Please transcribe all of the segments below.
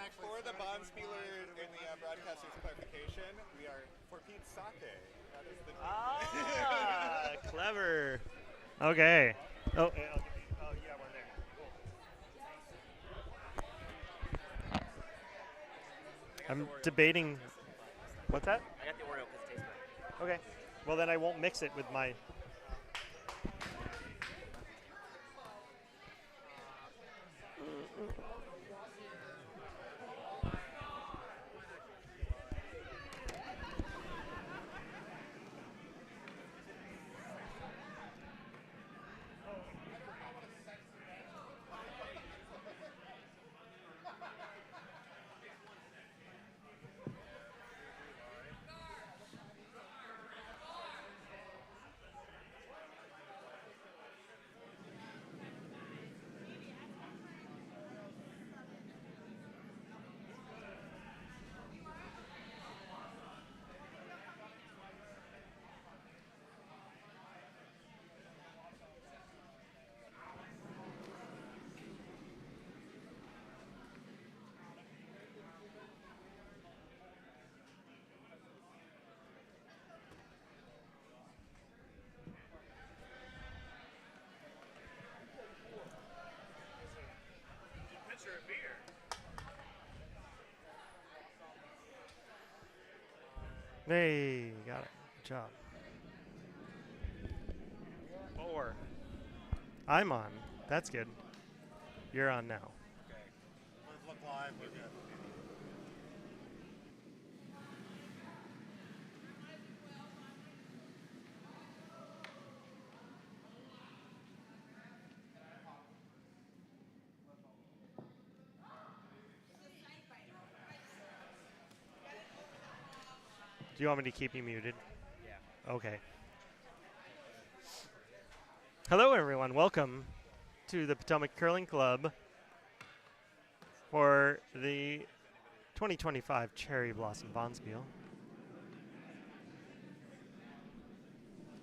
For the Bonspieler and the broadcaster's clarification, we are for Pete's Sake. That is the team. Ah, clever. Okay. Oh, yeah, I'll give you. Oh, you got one there. Cool. I'm debating. What's that? I got the Oreo because it tastes better. Okay. Well, then I won't mix it with my. Hey, got it. Good job. 4. I'm on. That's good. You're on now. Okay. Let's look live. We're good. Do you want me to keep you muted? Yeah. Okay. Hello, everyone. Welcome to the Potomac Curling Club for the 2025 Cherry Blossom Bonspiel.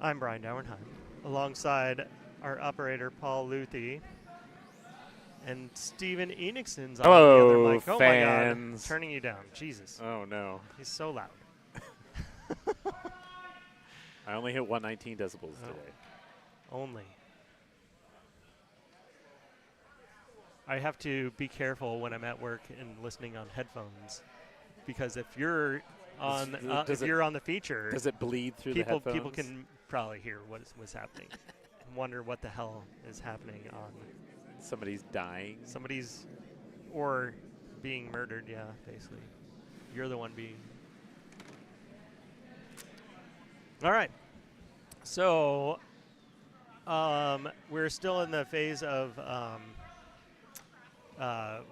I'm Brian Dauernheim, alongside our operator, Paul Luthi, and Steven Enixon's on the other mic. Oh, fans. my God. Turning you down. Jesus. Oh, no. He's so loud. I only hit 119 decibels today. Only. I have to be careful when I'm at work and listening on headphones, because if you're on you're on the feature, Does it bleed through the people headphones? people can probably hear what's happening. And wonder what the hell is happening on Somebody's dying. somebody's or being murdered. Yeah, basically, you're the one being. All right. So, we're still in the phase of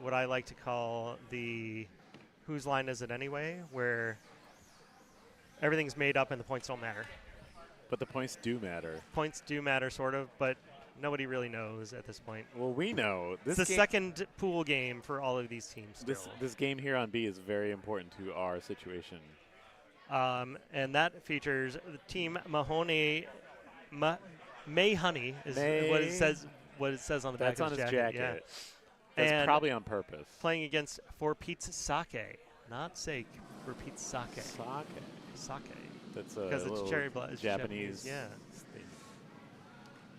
what I like to call the whose line is it anyway, where everything's made up and the points don't matter. But the points do matter. Points do matter, sort of, but nobody really knows at this point. Well, we know. It's the second pool game for all of these teams still. This game here on B is very important to our situation. And that features the team Mahoney. May Honey is what it says. What it says on the back That's of on his jacket. Yeah. That's And probably on purpose. playing against For Pete's Sake, not sake. For Pete's Sake. Sake. That's a Because it's little cherry blossom. Japanese. Yeah.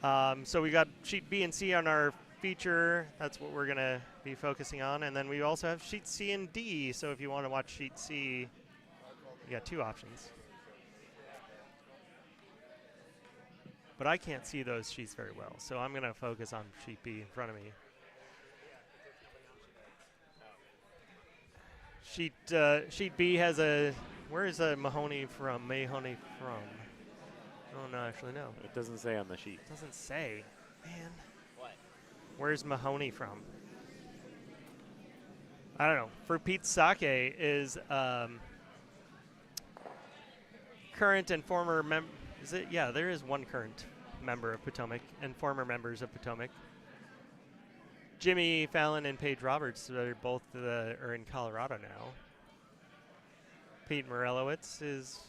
thing. So we got sheet B and C on our feature. That's what we're gonna be focusing on, and then we also have sheet C and D. So if you want to watch sheet C, you got 2 options. But I can't see those sheets very well, so I'm gonna focus on sheet B in front of me. Sheet B has a. Where is Mahoney from? Mahoney from? I don't actually know. It doesn't say on the sheet. It doesn't say. Man. What? Where's Mahoney from? I don't know. For Pete's Sake is current and former is it? Yeah, there is one current member of Potomac and former members of Potomac. Jimmy Fallon and Paige Roberts, they're both are in Colorado now. Pete Morelowitz is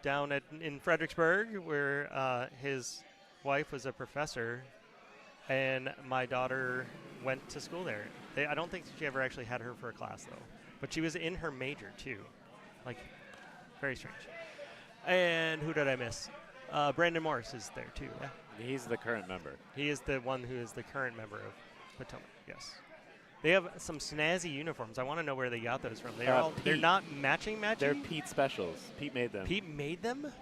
down in Fredericksburg, where his wife was a professor and my daughter went to school there. I don't think she ever actually had her for a class, though. But she was in her major, too. Like, very strange. And who did I miss? Brandon Morris is there, too. Yeah. He's the current member. He is the one who is the current member of Potomac, yes. They have some snazzy uniforms. I want to know where they got those from. They're not matching. They're Pete specials. Pete made them. Pete made them? God.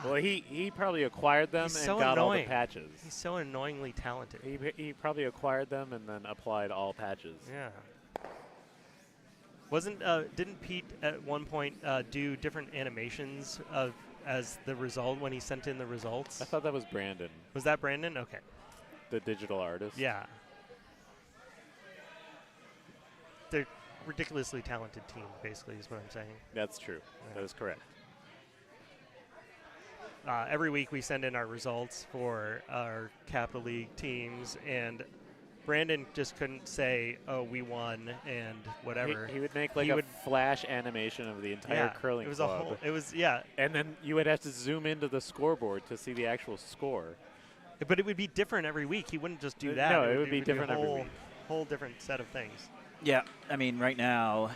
Well, he probably acquired them and got all the patches. He's so annoyingly talented. He probably acquired them and then applied all patches. Yeah. Didn't Pete at one point do different animations as the result when he sent in the results? I thought that was Brandon. Was that Brandon? Okay. The digital artist? Yeah. They're ridiculously talented team, basically, is what I'm saying. That's true. Yeah. That is correct. Every week we send in our results for our Capital League teams, and Brandon just couldn't say, "Oh, we won," and whatever. He would make like a flash animation of the entire curling it was club. And then you would have to zoom into the scoreboard to see the actual score. But it would be different every week. He wouldn't just do that. No, it would be different every week. Whole different set of things. Yeah, I mean, right now,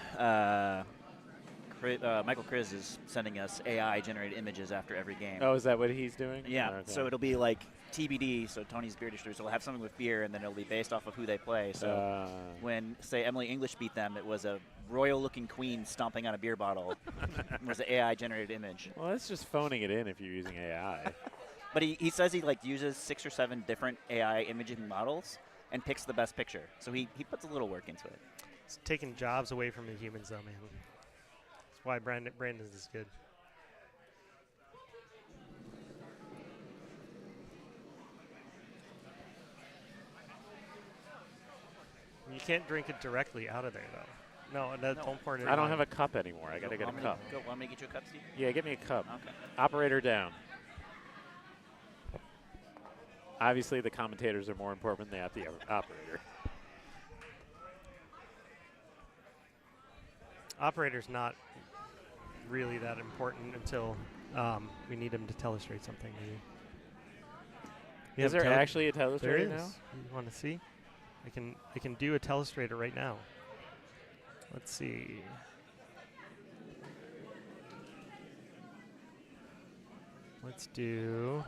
Michael Kriz is sending us AI-generated images after every game. Oh, is that what he's doing? Yeah, okay. So it'll be like TBD, so Tony's Beer Distributors will have something with beer, and then it'll be based off of who they play. So when, say, Emily English beat them, it was a royal-looking queen stomping on a beer bottle. It was an AI-generated image. Well, that's just phoning it in if you're using AI. But he says he uses 6 or 7 different AI imaging models and picks the best picture. So he puts a little work into it. It's taking jobs away from the humans, though, man. That's why Brandon's is good. You can't drink it directly out of there, though. No, don't pour it in. I don't have a cup anymore. I got to get a cup. Want me to get you a cup, Steve? Yeah, get me a cup. Okay. Operator down. Obviously, the commentators are more important than the operator. Operator's not really that important until we need him to telestrate something. Is there actually a telestrator there is. now? You want to see? I can do a telestrator right now. Let's see. Let's do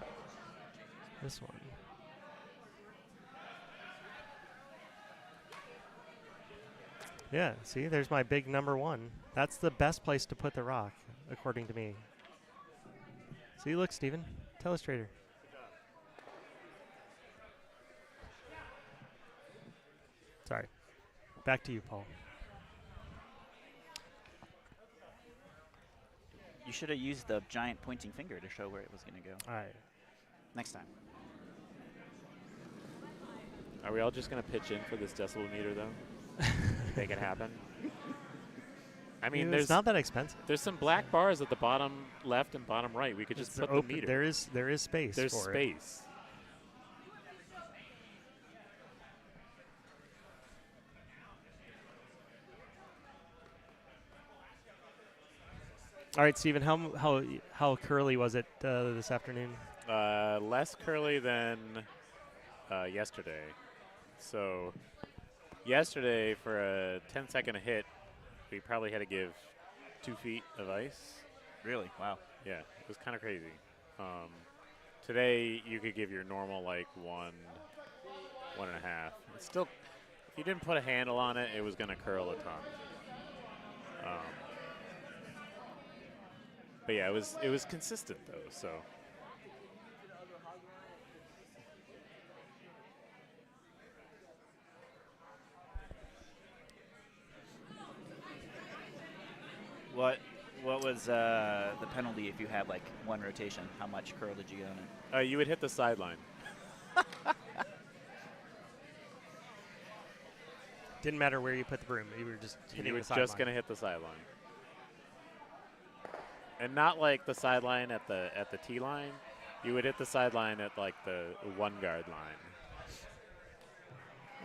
this one. Yeah, see, there's my big number 1. That's the best place to put the rock, according to me. See, look, Steven, telestrator. Sorry. Back to you, Paul. You should have used the giant pointing finger to show where it was going to go. All right. Next time. Are we all just going to pitch in for this decibel meter, though? Make it happen? I mean, it's not that expensive. There's some black bars at the bottom left and bottom right. We could just put the meter. There is space. There's for space. All right, Stephen. How curly was it this afternoon? Less curly than yesterday. So yesterday, for a 10-second hit, we probably had to give 2 feet of ice. Really? Wow. Yeah, it was kind of crazy. Today, you could give your normal, like, 1.5. It's still, if you didn't put a handle on it, it was going to curl a ton. But yeah, it was consistent, though, so. What was the penalty if you had like 1 rotation? How much curl did you get on it? You would hit the sideline. Didn't matter where you put the broom. You were just hitting You were the sideline. just going to hit the sideline. And not like the sideline at the tee line. You would hit the sideline at like the 1-guard line.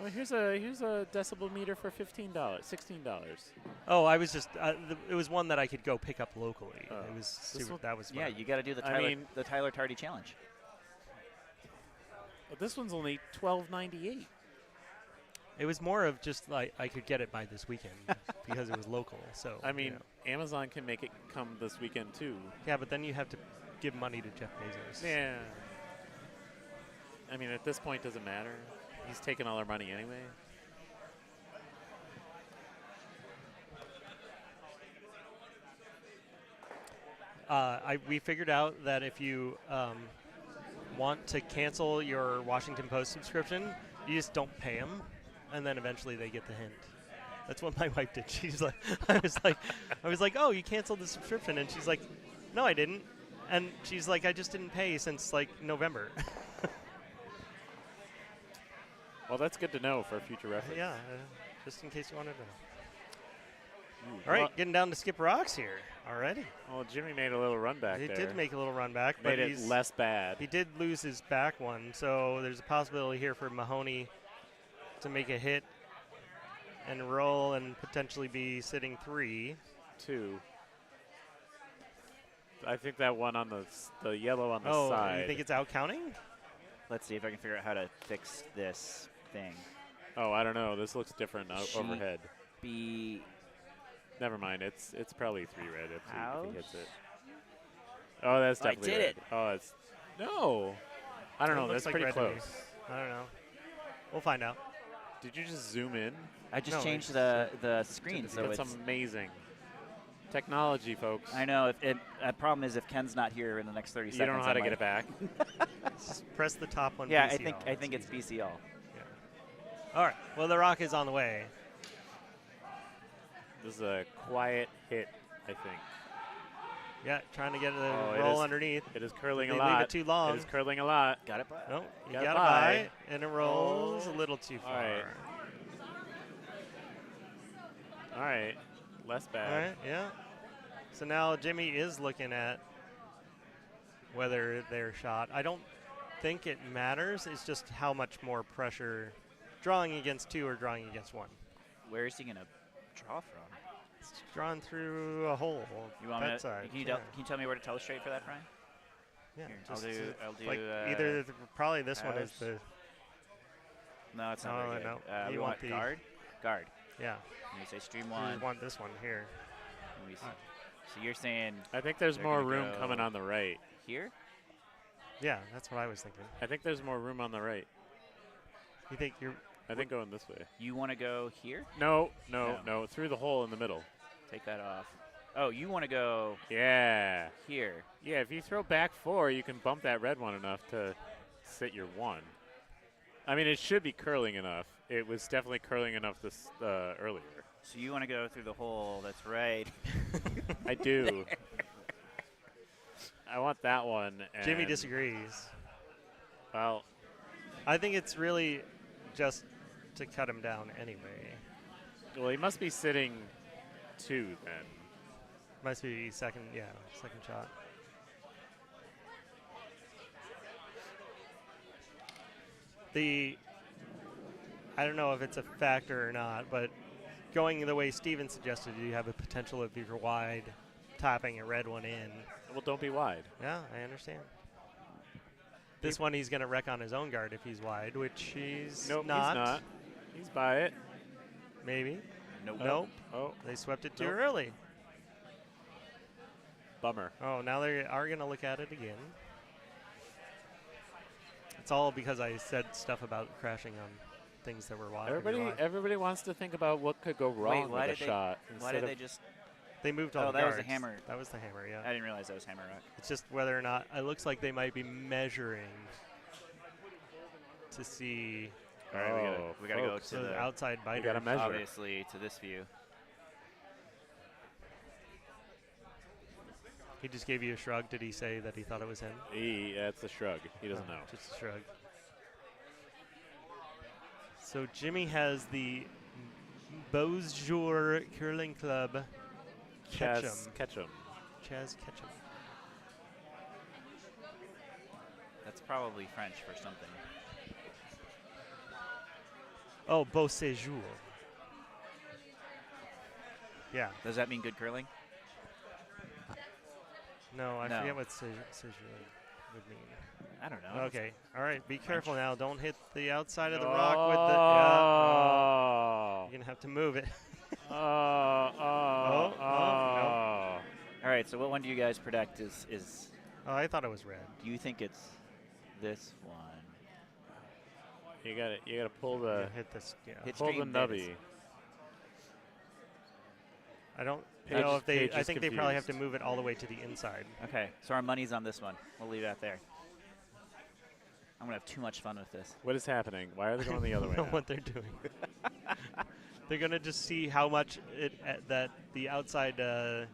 Well, here's a decibel meter for $16, $16. Oh, I was just it was one that I could go pick up locally. It was that was fun. Yeah, you got to do the Tyler Tardy challenge. But this one's only $12.98. It was more of just like I could get it by this weekend because it was local. So I mean, you know. Amazon can make it come this weekend too. Yeah, but then you have to give money to Jeff Bezos. Yeah. I mean, at this point, does it matter? He's taking all our money anyway. We figured out that if you want to cancel your Washington Post subscription, you just don't pay them, and then eventually they get the hint. That's what my wife did. She's like, I was like, oh, you canceled the subscription, and she's like, no, I didn't, and she's like, I just didn't pay since like November. Well, that's good to know for future reference. Yeah, just in case you wanted to know. All right, getting down to skip rocks here already. Well, Jimmy made a little run back He there. did make a little run back, Made but it less bad. he did lose his back one, so there's a possibility here for Mahoney to make a hit and roll and potentially be sitting 3. 2. I think that one on the yellow on the Oh, side. you think it's out counting? Let's see if I can figure out how to fix this thing. Oh, I don't know. This looks different Sheet overhead. B. Never mind. It's probably 3 red if he hits House? it. Oh, that's I definitely did red. it. Oh, it's no. I don't It know. looks That's like pretty red to me. close. I don't know. We'll find out. Did you just zoom in? I just No, changed it's, the screen, so That's it's. amazing. Technology, folks. I know. The problem is if Ken's not here in the next 30 seconds. You don't know how to I'm get it back. Just press the top one. Yeah, BCL. I think it's easy. BCL. Yeah. All right. Well, the rock is on the way. This is a quiet hit, I think. Yeah, trying to get the Oh, roll is- underneath. It is curling They a leave lot. it too long. It is curling a lot. Got it. By. No, you Got got it to by. buy it, and it rolls Oh. a little too far. All right. All right. Less bad. All right, yeah. So now Jimmy is looking at whether they're shot. I don't think it matters. It's just how much more pressure drawing against 2 or drawing against 1. Where is he gonna draw from? It's drawn through a hole. You want me that to? side. Can you, yeah. can you tell me where to telestrate for that, Fran? Yeah, Here, just I'll do. like either probably this one is house. the No, it's not No, very good. no. We You want want the- guard. Guard. yeah. And you say stream You one. just want this one here. Let me see. So you're saying I think there's They're more gonna room go- coming on the right. here? Yeah, that's what I was thinking. I think there's more room on the right. You think you're I think going this way. You want to go here? No, No. through the hole in the middle. Take that off. Oh, you want to go Yeah. here? Yeah, if you throw back 4, you can bump that red one enough to sit your 1. I mean, it should be curling enough. It was definitely curling enough this earlier. So you want to go through the hole that's right. I do. I want that one. And Jimmy disagrees. Well, I think it's really just to cut him down anyway. he must be sitting 2 then. Must be second shot. I don't know if it's a factor or not, but going the way Steven suggested, you have a potential if you're wide, tapping a red one in. Well, don't be wide. Yeah, I understand. This one he's going to wreck on his own guard if he's wide, which he's Nope, not. he's not. He's by it. Maybe. Nope. Nope. Oh, They swept it too Nope. early. bummer. Oh, now they are going to look at it again. It's all because I said stuff about crashing on things that were wide. Everybody wants to think about what could go wrong why with a did they- shot. Why instead did of they just? They moved all Oh, the that was the guards. hammer. That was the hammer, yeah. I didn't realize that was hammer rock. It's just whether or not it looks like they might be measuring to see All right, we gotta go folks. to the the outside biter. gotta measure. obviously to this view. He just gave you a shrug. Did he say that he thought it was him? That's a shrug. He doesn't Oh, know. Just a shrug. So Jimmy has the Beaujour Curling Club Ketchum. Ketchum. Chaz Ketchum. That's probably French for something. Oh, Beau Séjour. Yeah. Does that mean good curling? No, I No. forget what Séjour. would mean. I don't know. Okay. All right. Be careful now. Don't hit the outside of the Oh. rock with the. Yeah, you're gonna have to move it. Oh. All right. So what one do you guys predict is? Oh, I thought it was red. Do you think it's this one? You gotta pull the Hit this. Yeah. Hit pull the stream dead is- nubby. I don't Paige know is- if they. Paige I is think they probably have to confused. move it all the way to the inside. Okay. So our money's on this one. We'll leave that there. I'm gonna have too much fun with this. What is happening? Why are they going the other way I don't know now? what they're doing. They're gonna just see how much that the outside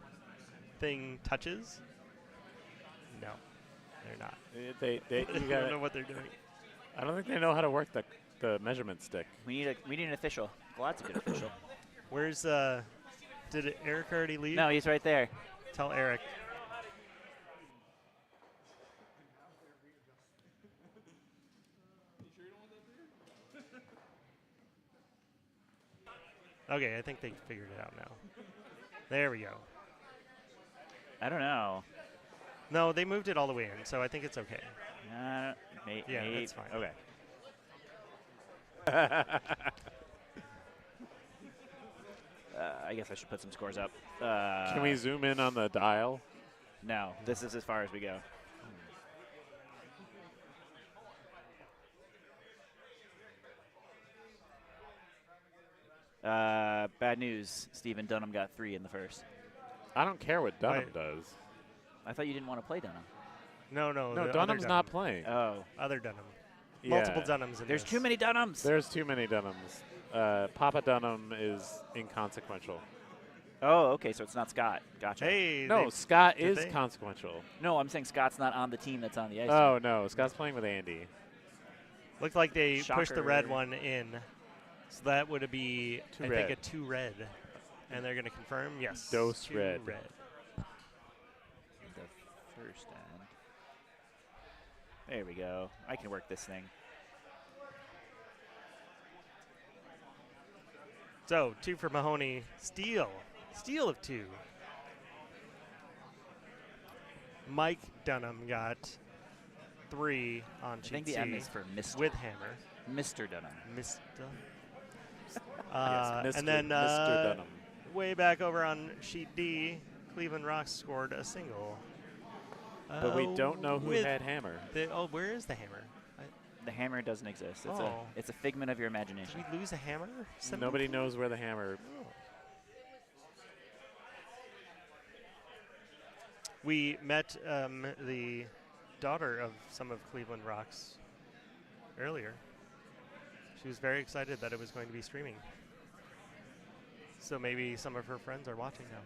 thing touches. No, they're not. They I you don't gotta, know what they're doing. I don't think they know how to work the measurement stick. We need an official. Well, that's a good official. Where's did Eric already leave? No, he's right there. Tell Eric. Okay, I think they figured it out now. There we go. I don't know. No, they moved it all the way in, so I think it's okay. Yeah, that's fine. Okay. I guess I should put some scores up. Can we zoom in on the dial? No, this is as far as we go. Bad news. Stephen Dunnam got 3 in the first. I don't care what Dunnam Wait. does. I thought you didn't want to play Dunnam. No, No, the other Dunnam's Dunham. not playing. Oh, Other Dunham. Yeah. Multiple Dunhams in there's this. too many Dunnams. There's too many Dunnams. Papa Dunnam is inconsequential. Oh, okay, so it's not Scott. Gotcha. Hey, No, they- Scott did is they? consequential. No, I'm saying Scott's not on the team that's on the ice. Oh, no. Scott's playing with Andy. looked like they pushed the red Shocker. one in. So that would be, Two I red. think, a 2 red. And they're going to confirm, yes. Dose 2 red. The first end. There we go. I can work this thing. So 2 for Mahoney. Steal. Steal of 2. Mike Dunham got 3 on I sheet think the C M is for Mr. with hammer. Mr. Dunham. Mr. Yes, Mr. And then Mr. Dunham. way back over on sheet D, Cleveland Rocks scored a single. But we don't know who with had hammer. where is the hammer? The hammer doesn't exist. It's Oh. it's a figment of your imagination. Did we lose a hammer? Nobody knows where the hammer. Oh. We met the daughter of some of Cleveland Rocks earlier. She was very excited that it was going to be streaming. So maybe some of her friends are watching now.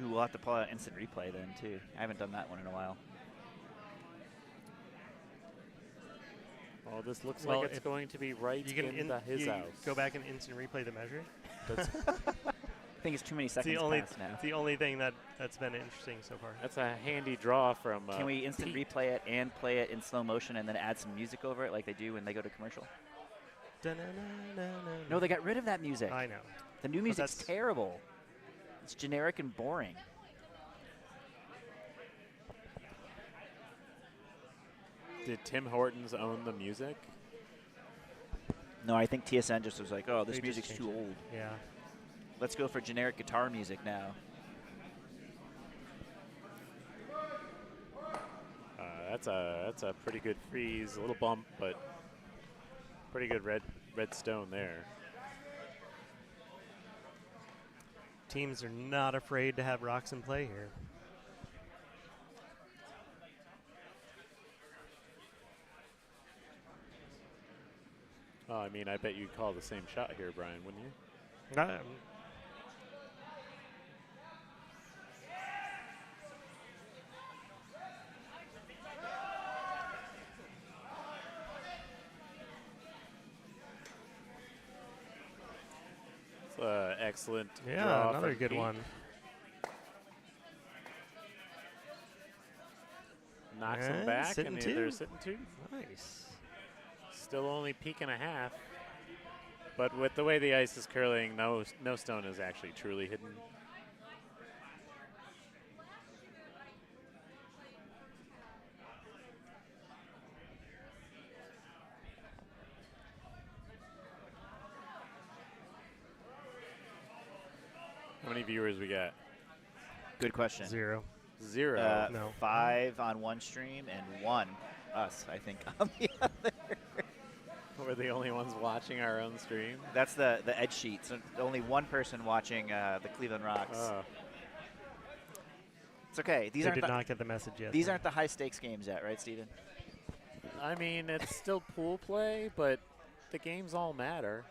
Ooh, we'll have to pull out instant replay then too. I haven't done that one in a while. Oh, this looks Well, like it's if going to be right You can in his you house. go back and instant replay the measure. That's, I think it's too many It's the seconds only past now. it's the only thing that's been interesting so far. that's a handy draw from. Can we instant Pete. replay it and play it in slow motion and then add some music over it like they do when they go to commercial? No, they got rid of that music. I know. The new music's that's- terrible. It's generic and boring. Did Tim Hortons own the music? No, I think TSN just was like, oh, this They just music's changed too it. old. Yeah. Let's go for generic guitar music now. That's a pretty good freeze. A little bump, but pretty good red stone there. Teams are not afraid to have rocks in play here. Oh, I mean, I bet you'd call the same shot here, Brian, wouldn't you? It's excellent. Yeah, draw another from good Pete. one. Knocks them And back, sitting and two. they're sitting 2. Nice. Still only peak and a half. But with the way the ice is curling, no stone is actually truly hidden. How many viewers we got? Good question. 0. 0. No. 5 on one stream and 1 us, I think, on the other. We're the only ones watching our own stream. That's the edge sheet. So only one person watching the Cleveland Rocks. Oh. It's okay. These They aren't did not get the message yet. these aren't the high stakes games yet, right, Steven? I mean, it's still pool play, but the games all matter.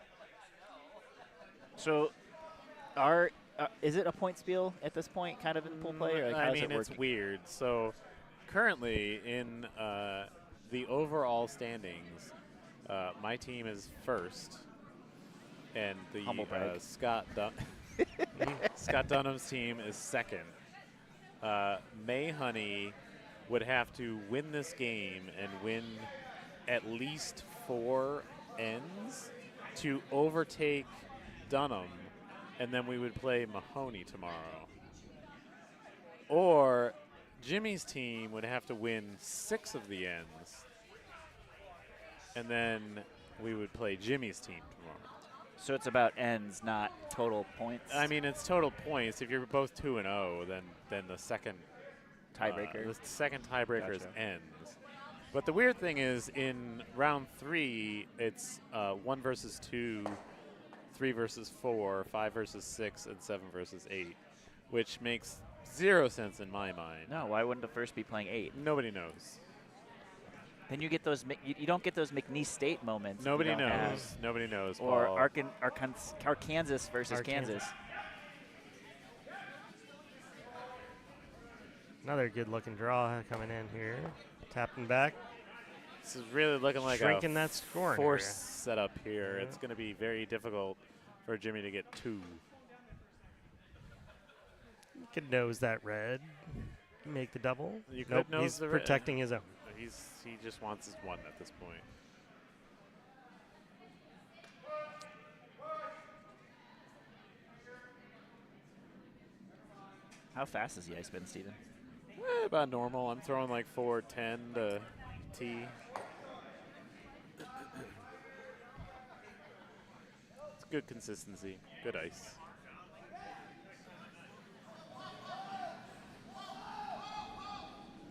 So, is it a point spiel at this point, kind of in pool play? Or like, I how's mean, it it's working? weird. So, currently in the overall standings, my team is first, and the Humble brag. Scott Dunnam's team is second. May Honey would have to win this game and win at least 4 ends to overtake Dunnam, and then we would play Mahoney tomorrow. Or Jimmy's team would have to win 6 of the ends, and then we would play Jimmy's team tomorrow. So it's about ends, not total points. I mean, it's total points. If you're both 2-0, then the second tiebreaker. the second tiebreaker is Gotcha. ends. But the weird thing is, in round 3, it's 1 versus 2, 3 versus 4, 5 versus 6, and 7 versus 8, which makes 0 sense in my mind. No, why wouldn't the first be playing 8? Nobody knows. Then you get those. You don't get those McNeese State moments. that you Nobody don't have. knows. Nobody knows. Or Paul. Arkansas versus Arkansas. Kansas. Another good-looking draw coming in here. Tapping back. This is really looking like Shrinking a that scoring force area. setup here. Yeah. It's going to be very difficult for Jimmy to get 2. You could nose that red. Make the double. You could Nope, nose he's the red. protecting his own. He just wants his 1 at this point. How fast has the ice been, Steven? About normal. I'm throwing like 410 to T. It's good consistency. Good ice.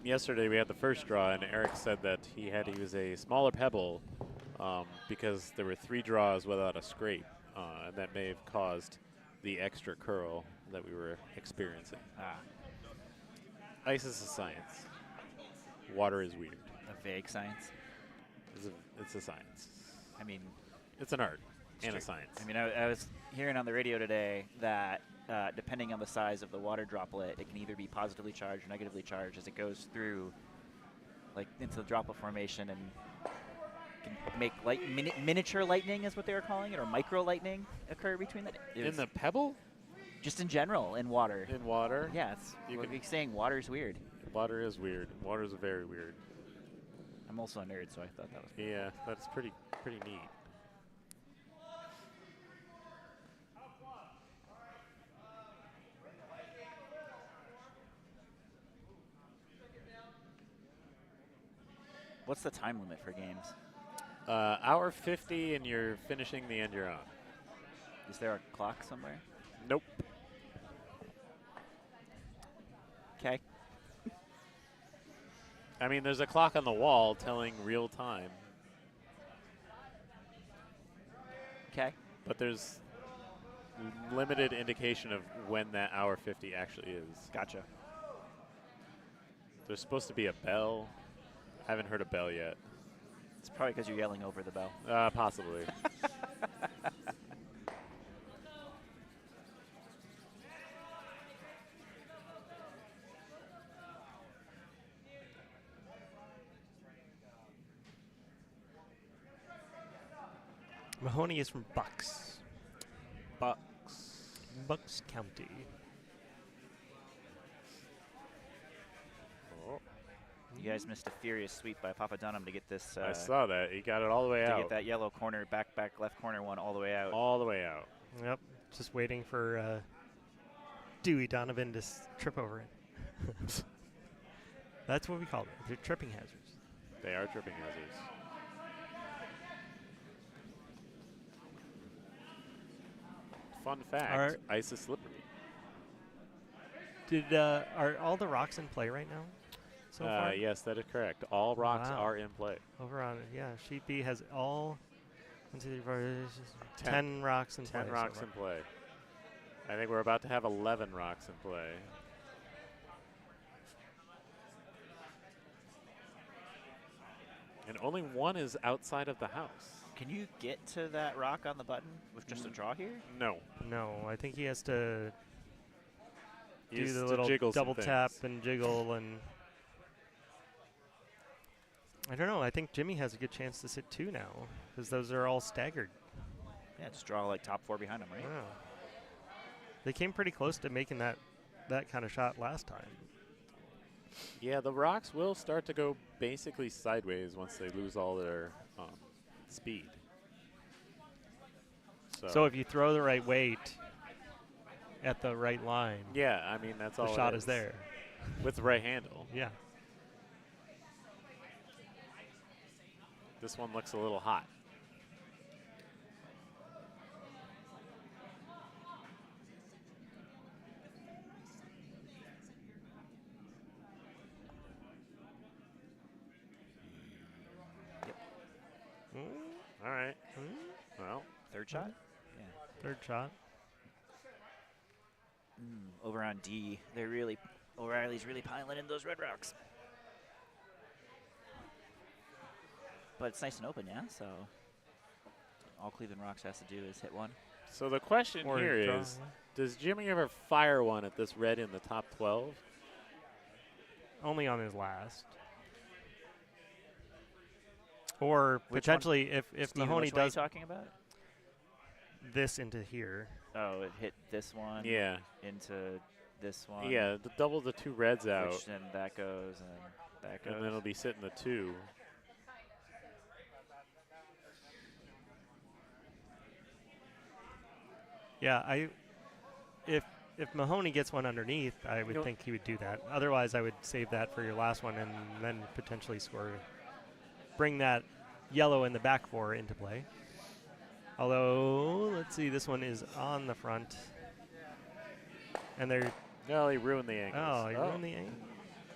Yesterday we had the first draw, and Eric said that he used a smaller pebble because there were 3 draws without a scrape, and that may have caused the extra curl that we were experiencing. Ice is a science. Water is weird. A vague science. It's a science. I mean, It's an art and true. a science. I mean, I was hearing on the radio today that depending on the size of the water droplet, it can either be positively charged or negatively charged as it goes through, like into the droplet formation, and can make miniature lightning is what they were calling it, or micro lightning occur between that. In the pebble? Just in general in water. In water? Yeah, it's You what can- we're saying. Water's weird. Water is weird. Water is very weird. I'm also a nerd, so I thought that was. Yeah, that's pretty neat. What's the time limit for games? Hour 50, and you're finishing the end you're on. Is there a clock somewhere? Nope. Okay. I mean, there's a clock on the wall telling real time, Okay. but there's limited indication of when that hour 50 actually is. Gotcha. There's supposed to be a bell. I haven't heard a bell yet. It's probably because you're yelling over the bell. Possibly. Mahoney is from Bucks. Bucks County. Oh, You guys missed a furious sweep by Papa Dunnam to get this. I saw that. He got it all the way to out. get that yellow corner, back, left corner one all the way out. All the way out. Yep. Just waiting for Dewey Donovan to trip over it. That's what we call them. They're tripping hazards. They are tripping hazards. Fun fact, Alright. ice is slippery. Are all the rocks in play right now? So far? Yes, that is correct. All rocks Wow. are in play. Over on Sheet B has all 1, 2, 3, 4, 10 rocks in play. 10 rocks in play. I think we're about to have 11 rocks in play. And only one is outside of the house. Can you get to that rock on the button with just a draw here? No. No, I think he has to He do has the to little jiggle some double tap things. and jiggle and I don't know. I think Jimmy has a good chance to sit 2 now because those are all staggered. Yeah, just draw like top 4 behind him, right? Yeah. They came pretty close to making that kind of shot last time. Yeah, the rocks will start to go basically sideways once they lose all their speed. So if you throw the right weight at the right line, yeah, I mean, that's all the it shot is there. with the right handle. Yeah. This one looks a little hot. All right. Well, Third shot? Yeah. Third shot. Over on D, O'Reilly's really piling in those red rocks. But it's nice and open, yeah? So all Cleveland Rocks has to do is hit one. so the question Or here draw, is, does Jimmy ever fire one at this red in the top 12? Only on his last. Or Which potentially if Steven, Mahoney which one are you does talking about? this into here. Oh, it hit this one. Yeah. Into this one. Yeah, double the 2 reds out, Which then that goes and then that goes. and then it'll be sitting the 2. Yeah, if Mahoney gets one underneath, I would think he would do that. Otherwise, I would save that for your last one and then potentially bring that yellow in the back 4 into play. Although, let's see, this one is on the front. And they're... No, he ruined the angles. Oh, he ruined the angle.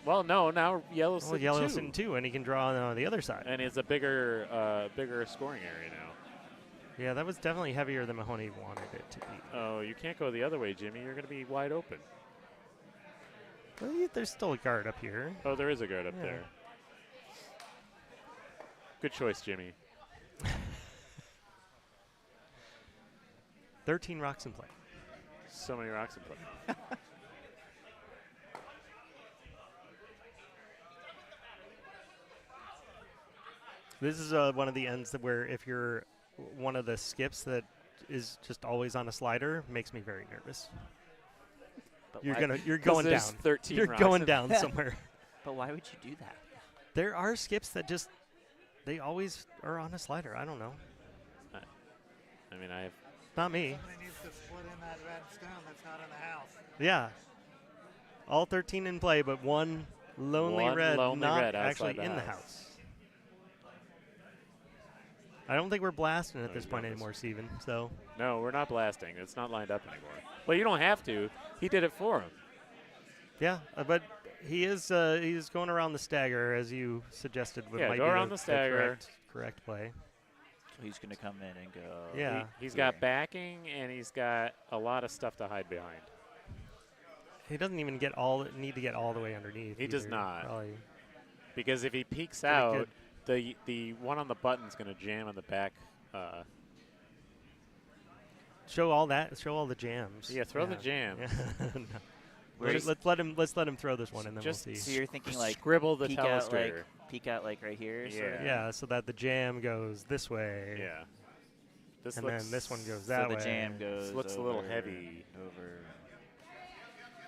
Well, no, now yellow's Well, sitting yellow's 2. in 2, and he can draw on the other side. And it's a bigger scoring area now. Yeah, that was definitely heavier than Mahoney wanted it to be. Oh, you can't go the other way, Jimmy. You're going to be wide open. Well, there's still a guard up here. Oh, there is a guard up Yeah. there. Good choice, Jimmy. 13 rocks in play. So many rocks in play. This is one of the ends where if you're one of the skips that is just always on a slider, makes me very nervous. But You're why- going down. 13 You're rocks going in- down somewhere. But why would you do that? There are skips that they always are on a slider. I don't know. I mean, I have. Not me. Somebody needs to split in that red stone that's not in the house. Yeah. All 13 in play, but one lonely One red lonely not red outside actually the in the house. house. I don't think we're blasting at No, this he's point got this. anymore, Steven. So, No, we're not blasting. It's not lined up anymore. Well, you don't have to. He did it for him. yeah, but he's going around the stagger as you suggested. Yeah, might go be around the stagger. Correct play. So he's going to come in and go. Yeah. He's here. got backing, and he's got a lot of stuff to hide behind. He doesn't even need to get all the way underneath. He does either. not. Probably. Because if he peeks Pretty out, good. the one on the button's going to jam on the back. Show all the jams. Yeah, throw the jams. Yeah. No. Where's- Let's let him throw this one and then Just we'll So see. you're thinking like Scribble the peek out telestrator. like right here. sort of? Yeah. Yeah, so that the jam goes this way. Yeah. This And looks, then this one goes So that the way. jam goes. This looks a little over, heavy. Over.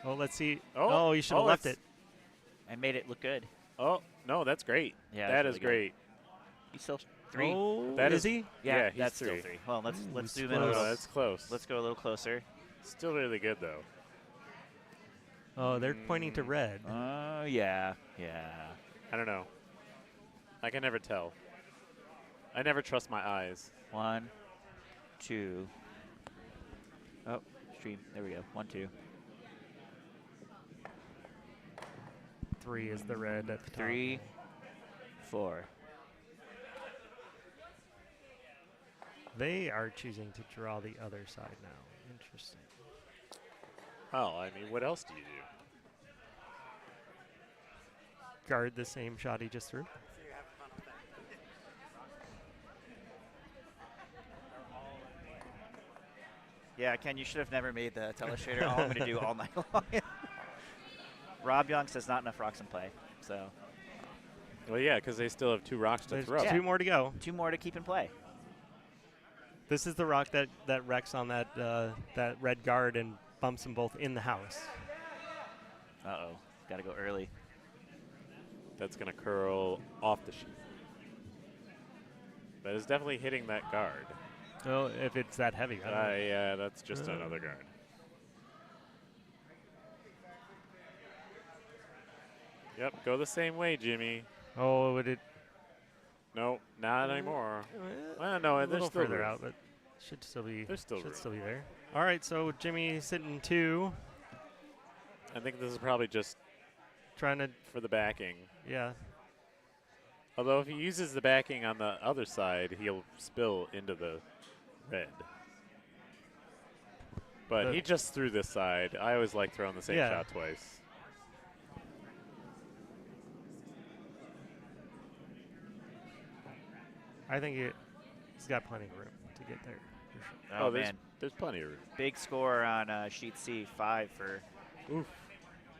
Oh, let's see. Oh, Oh, you should have oh, left it's- it. I made it look good. Oh, no, that's great. Yeah, that that's is really great. He's still 3. Oh, That is is- he? yeah, he's that's 3. still 3. Well, let's Ooh, zoom close. in a Oh, little. that's close. Let's go a little closer. Still really good, though. Oh, they're pointing to red. Oh yeah. I don't know. I can never tell. I never trust my eyes. 1, 2. Oh, stream. There we go. 1, 2. 3 is the red at the top. 3, 4. They are choosing to draw the other side now. Interesting. Well, I mean, what else do you do? Guard the same shot he just threw. Yeah, Ken, you should have never made the telestrator. All I'm going to do all night long. Rob Young says not enough rocks in play. So Well, yeah, because they still have 2 rocks to There's throw. 2 more to go. 2 more to keep in play. This is the rock that wrecks on that that red guard and bumps them both in the house. Uh-oh. Got to go early. That's going to curl off the sheet. That is definitely hitting that guard. Oh, if it's that heavy. I don't know. Yeah, that's just another guard. Yep, go the same way, Jimmy. Oh, would it? No, not anymore. Well, A no, little there's still further room. out, but should still be. There's still should room. still be there. All right, so Jimmy sitting 2, I think this is probably just trying to. for the backing. Yeah. Although if he uses the backing on the other side, he'll spill into the red. But he just threw this side. I always like throwing the same shot twice. I think he's got plenty of room to get there. For sure. Oh, there's, man. there's plenty of room. Big score on sheet C, 5 for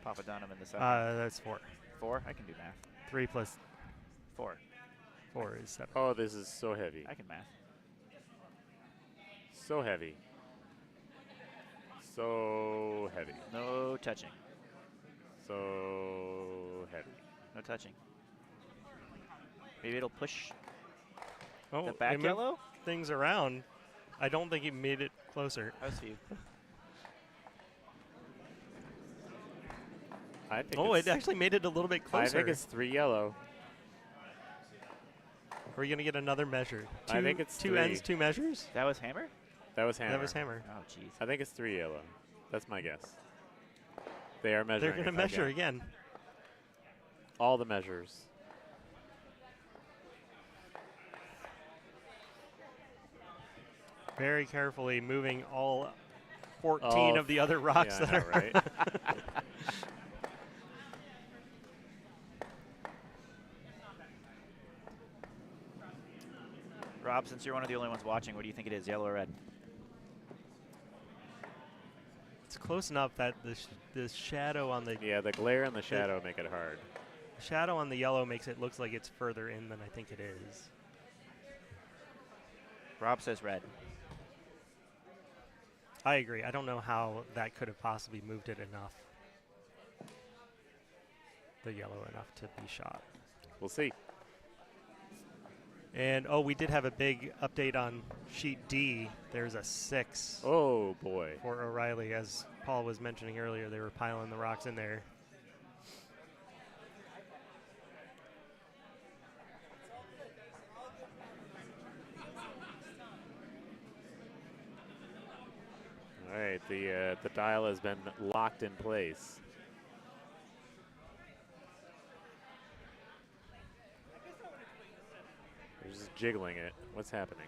Papa Dunnam in the second. That's 4. 4? I can do math. 3 plus 4. 4 is 7. Oh, this is so heavy. I can math. So heavy. So heavy. No touching. So heavy. No touching. Maybe it'll push Oh, the back they moved yellow? things around. I don't think he made it closer. How's you? I think Oh, it's, it actually made it a little bit I closer. think it's 3 yellow. Are we going to get another measure? I think it's 2 3. ends, 2 measures? That was hammer? That was hammer. That was hammer. Oh, jeez. I think it's 3 yellow. That's my guess. They are measuring. They're going to it measure again. All the measures. Very carefully moving all 14 of the other rocks Yeah, I that know, are right? Rob, since you're one of the only ones watching, what do you think it is, yellow or red? It's close enough that the shadow on the Yeah, the glare and the shadow make it hard. shadow on the yellow makes it looks like it's further in than I think it is. Rob says red. I agree. I don't know how that could have possibly moved it enough. The yellow enough to be shot. We'll see. And, oh, we did have a big update on sheet D. There's a 6 Oh, boy. for O'Reilly. As Paul was mentioning earlier, they were piling the rocks in there. All right, the dial has been locked in place. They're just jiggling it. What's happening?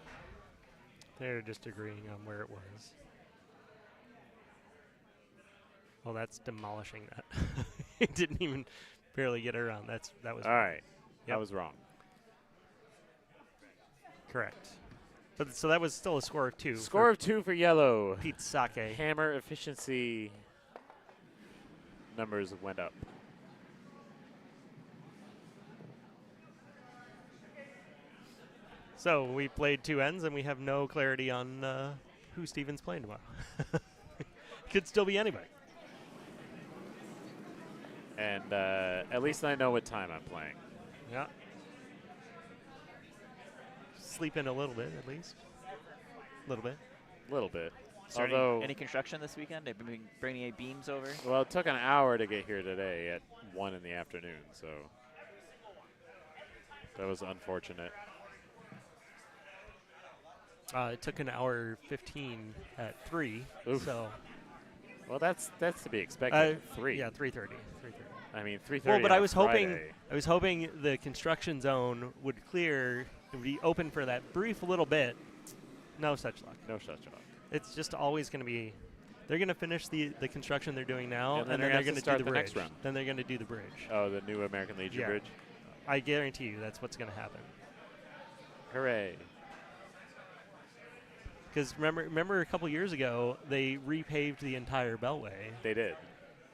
They're just agreeing on where it was. Well, that's demolishing that. It didn't even barely get around. That was All right. Yep. I was wrong. correct. But so that was still a score of 2. Score of 2 for yellow. Pete Sake. Hammer efficiency numbers went up. So we played 2 ends, and we have no clarity on who Steven's playing tomorrow. Could still be anybody. And at least I know what time I'm playing. Yeah. Sleep in a little bit, at least. A little bit. A little bit. Is there Although, any construction this weekend? They've been bringing any beams over? well, it took an hour to get here today at 1 in the afternoon, so that was unfortunate. It took an hour 15 at 3. Oof. So Well, that's to be expected. 3. Yeah, 3:30. 3:30. I mean, 3:30. Well, but on I was Friday. hoping the construction zone would clear. It would be open for that brief little bit. No such luck. No such luck. It's just always going to be. They're going to finish the construction they're doing now, And then they're they're going gonna to do start the the bridge. next round. Then they're going to do the bridge. Oh, the new American Legion Yeah. Bridge. I guarantee you that's what's going to happen. Hooray! Because remember a couple years ago they repaved the entire Beltway, They did.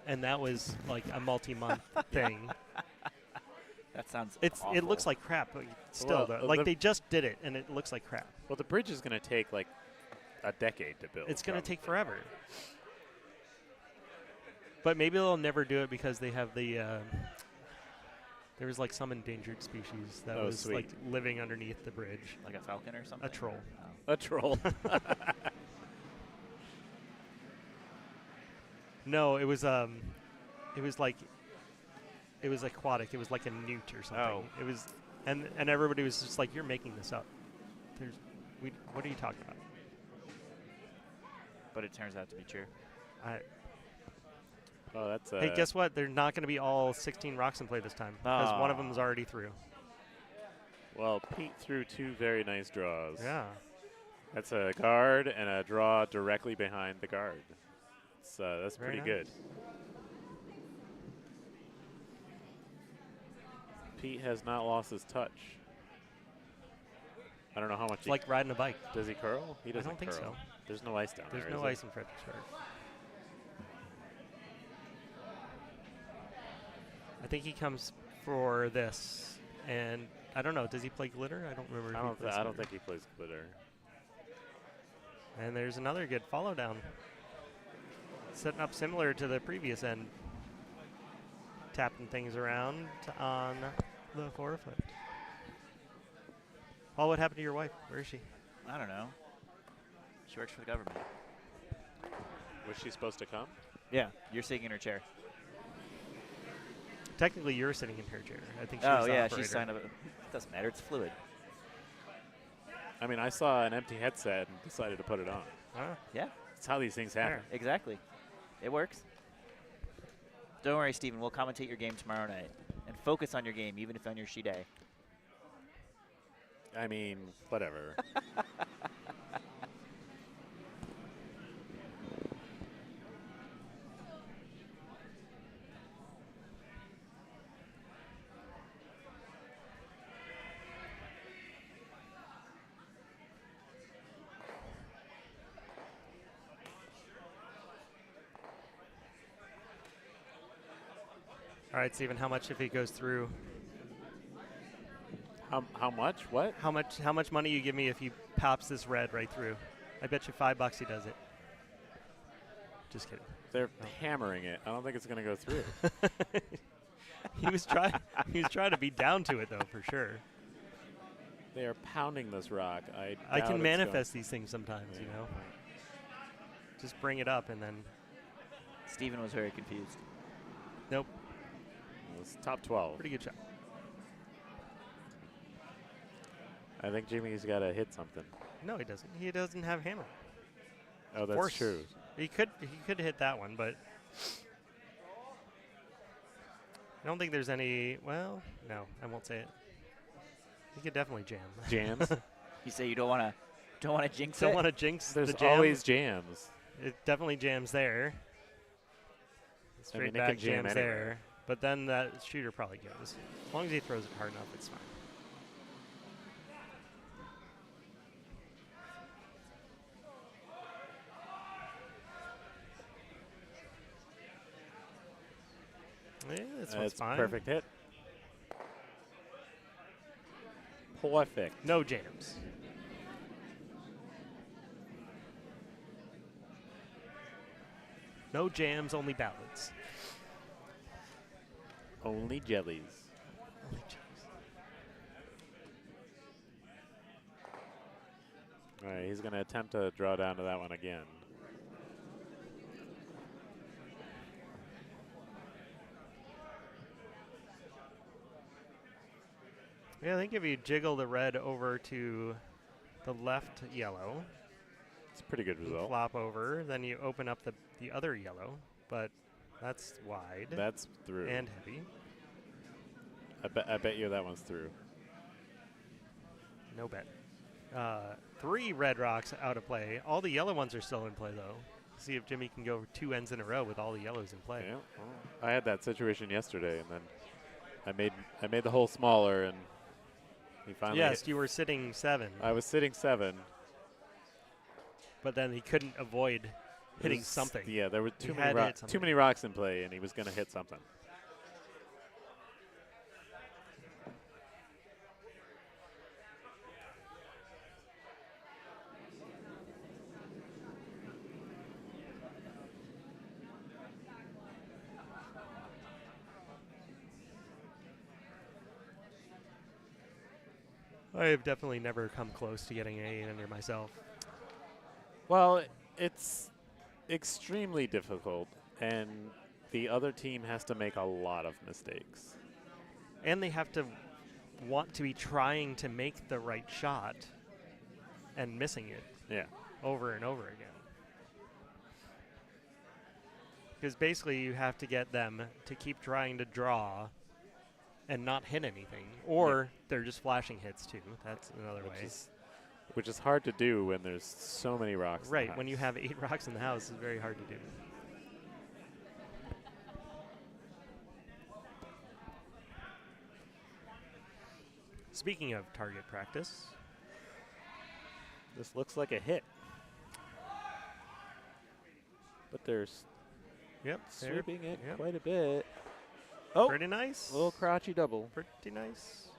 and that was like a multi-month thing. That sounds It awful. looks like crap, but still, Well, though, like the- they just did it, and it looks like crap. Well, the bridge is going to take like a decade to build. It's going to take probably. forever. But maybe they'll never do it because they have the. There was like some endangered species that Oh, was sweet. like living underneath the bridge. like a falcon or something. A troll. Oh. A troll. No, it was like. It was aquatic. It was like a newt or something. Oh. It was, and everybody was just like, "You're making this up." What are you talking about? But it turns out to be true. Oh, that's. Hey, guess what? They're not going to be all 16 rocks in play this time because one of them's already through. Well, Pete threw 2 very nice draws. Yeah. That's a guard and a draw directly behind the guard. That's Very pretty good. nice. Pete has not lost his touch. I don't know how much. It's like riding a bike. Does he curl? He doesn't don't think curl. so. There's no ice down There's there. no is ice in Fredericksburg. I think he comes for this, and I don't know. Does he play glitter? I don't remember. if he plays I don't glitter. think he plays glitter. And there's another good follow down. Setting up similar to the previous end. Tapping things around on the forefoot. Paul, what happened to your wife? Where is she? I don't know. She works for the government. Was she supposed to come? Yeah, you're sitting in her chair. Technically, you're sitting in her chair. I think she's the yeah, operator. she's signed up. It doesn't matter. It's fluid. I mean, I saw an empty headset and decided to put it on. Huh? Yeah, That's how these things happen. exactly. It works. Don't worry, Steven. We'll commentate your game tomorrow night and focus on your game, even if on your she day. I mean, whatever. All right, Steven, how much if he goes through? How much? What? How much money you give me if he pops this red right through? I bet you $5 he does it. Just kidding. They're hammering it. I don't think it's going to go through. He was trying to be down to it though, for sure. They are pounding this rock. I doubt can it's manifest these things sometimes, you know. Just bring it up and then Steven was very confused. nope. It's top 12. Pretty good shot. I think Jimmy's got to hit something. No, he doesn't. He doesn't have hammer. Oh, that's Force. true. He could hit that one, but I don't think there's any. Well, no, I won't say it. He could definitely jam. Jams? You say you don't want to jinx Don't it? want to jinx There's the jam. always jams. It definitely jams there. Straight it back can jam jams anywhere. there. But then that shooter probably goes. As long as he throws it hard enough, it's fine. Yeah, this one's That's fine. perfect hit. Perfect. No jams. No jams, only ballads. Only jellies. Only jams. All right, he's going to attempt to draw down to that one again. Yeah, I think if you jiggle the red over to the left yellow, It's a pretty good You result. flop over, then you open up the other yellow, but that's wide That's through. and heavy. I bet you that one's through. No bet. 3 red rocks out of play. All the yellow ones are still in play, though. See if Jimmy can go 2 ends in a row with all the yellows in play. Yeah, well, I had that situation yesterday, and then I made the hole smaller, and he finally. Yes, you were sitting 7, I was sitting 7. but then he couldn't avoid hitting It was- something. Yeah, there were He too had many to hit too something. many rocks in play, and he was going to hit something. I have definitely never come close to getting an 8 under myself. Well, it's extremely difficult, and the other team has to make a lot of mistakes. And they have to want to be trying to make the right shot and missing it Yeah. over and over again. Because basically you have to get them to keep trying to draw and not hit anything. Or they're just flashing hits too. That's another way. Which is hard to do when there's so many rocks. in the Right, when you house. have 8 rocks in the house, it's very hard to do. Speaking of target practice, This looks like a hit. But they're yep, there, sweeping it yep. quite a bit. Oh, Pretty nice. little crotchy double. Pretty nice.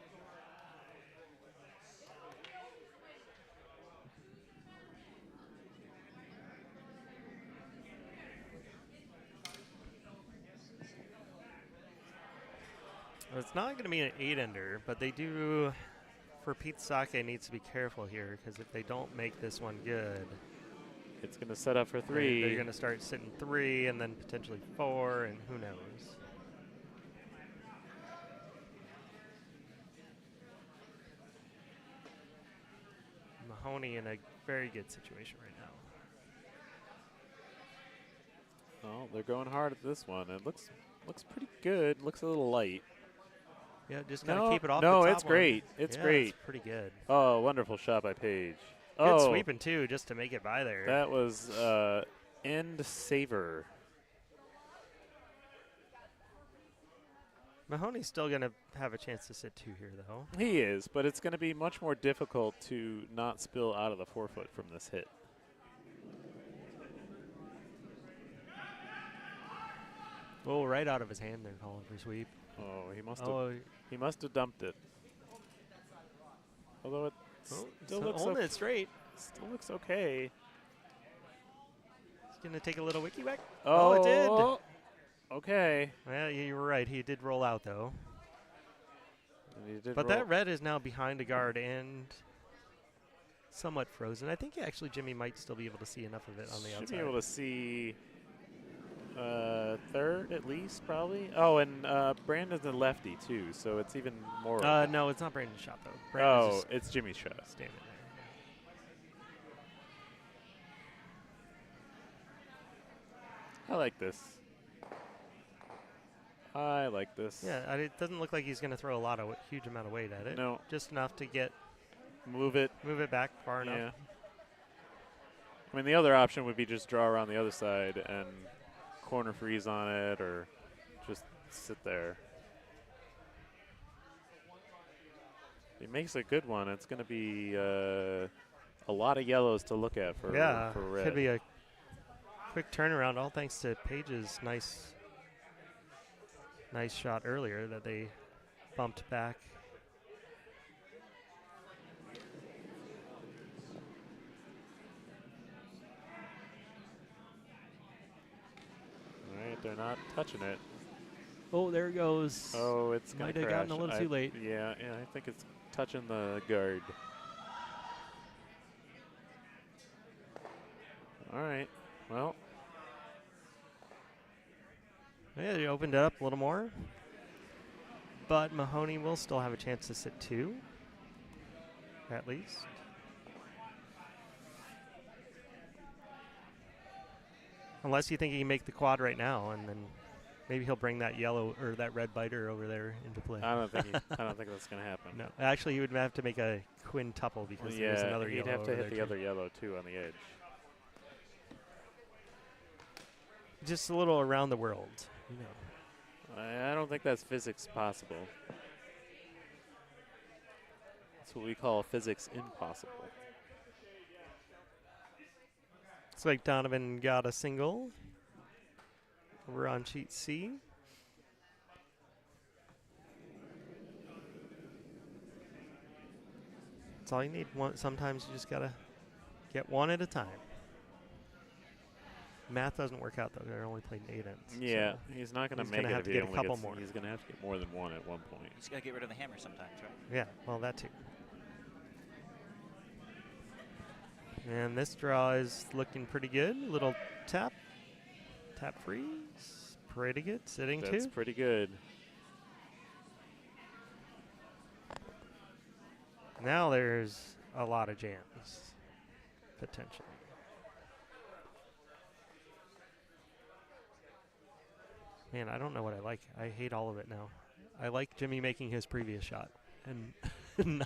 Well, it's not going to be an 8-ender, but they do, for Pete Sake, needs to be careful here because if they don't make this one good, It's going to set up for they're 3. going to start sitting 3 and then potentially 4, and who knows. Mahoney in a very good situation right now. Oh, they're going hard at this one. It looks pretty good. Looks a little light. Yeah, just gotta No, keep it off. no, the top it's one. great. It's Yeah, great. It's pretty good. Oh, wonderful shot by Paige. Good Oh, sweeping too, just to make it by there. that was end saver. Mahoney's still gonna have a chance to sit 2 here, though. He is, but it's going to be much more difficult to not spill out of the 4-foot from this hit. Oh, right out of his hand, they're calling for sweep. Oh, he must have dumped it. Although it still looks holding it straight. still looks okay. He's gonna take a little wiki whack. Oh, it did. Okay. Well, you were right. He did roll out though. And he did But roll. that red is now behind a guard and somewhat frozen. I think actually Jimmy might still be able to see enough of it on the Should outside. be able to see third at least, probably. Oh, and Brandon's a lefty too, so it's even more. No, it's not Brandon's shot though. Brandon's Oh, just it's Jimmy's shot. standing there. I like this. I like this. Yeah, it doesn't look like he's going to throw a lot of huge amount of weight at it. No. Just enough to Move it. move it back far Yeah. enough. I mean, the other option would be just draw around the other side and corner freeze on it, or just sit there. If he makes a good one, it's going to be a lot of yellows to look at for red. Could be a quick turnaround, all thanks to Paige's nice shot earlier that they bumped back. All right, they're not touching it. Oh, there it goes. Oh, it's going Might to have crash. gotten a little too late. Yeah, I think it's touching the guard. All right, well. Yeah, they opened it up a little more. But Mahoney will still have a chance to sit 2, at least. Unless you think he can make the quad right now, and then maybe he'll bring that yellow or that red biter over there into play. I don't think that's going to happen. No, actually, he would have to make a quintuple because there's another yellow. He'd have to over hit there the too. other yellow too on the edge. Just a little around the world, you know. I don't think that's physics possible. That's what we call physics impossible. Looks like Donovan got a single over on sheet C. That's all you need. Sometimes you just got to get one at a time. Math doesn't work out, though. They're only playing 8 ends. Yeah, so he's not going he's to make gonna it have if to he get a only couple gets. more. He's going to have to get more than one at one point. Just got to get rid of the hammer sometimes, right? Yeah, well, that too. And this draw is looking pretty good. Little tap. Tap freeze. Pretty good. Sitting That's too. pretty good. Now there's a lot of jams, potentially. Man, I don't know what I like. I hate all of it now. I like Jimmy making his previous shot and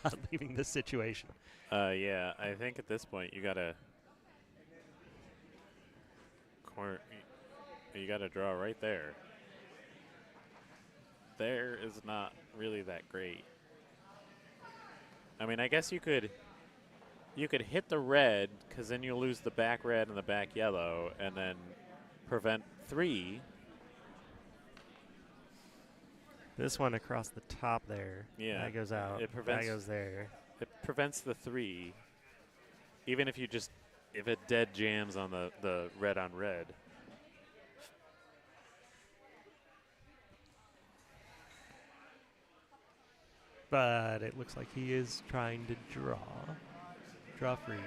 not leaving this situation. Yeah, I think at this point you got to corner. You got to draw right there. There is not really that great. I mean, I guess you could hit the red because then you lose the back red and the back yellow, and then prevent 3. This one across the top there. Yeah, That goes out. it prevents- That goes there. It prevents the 3, even if it dead jams on the red on red. But it looks like he is trying to draw. Draw freeze.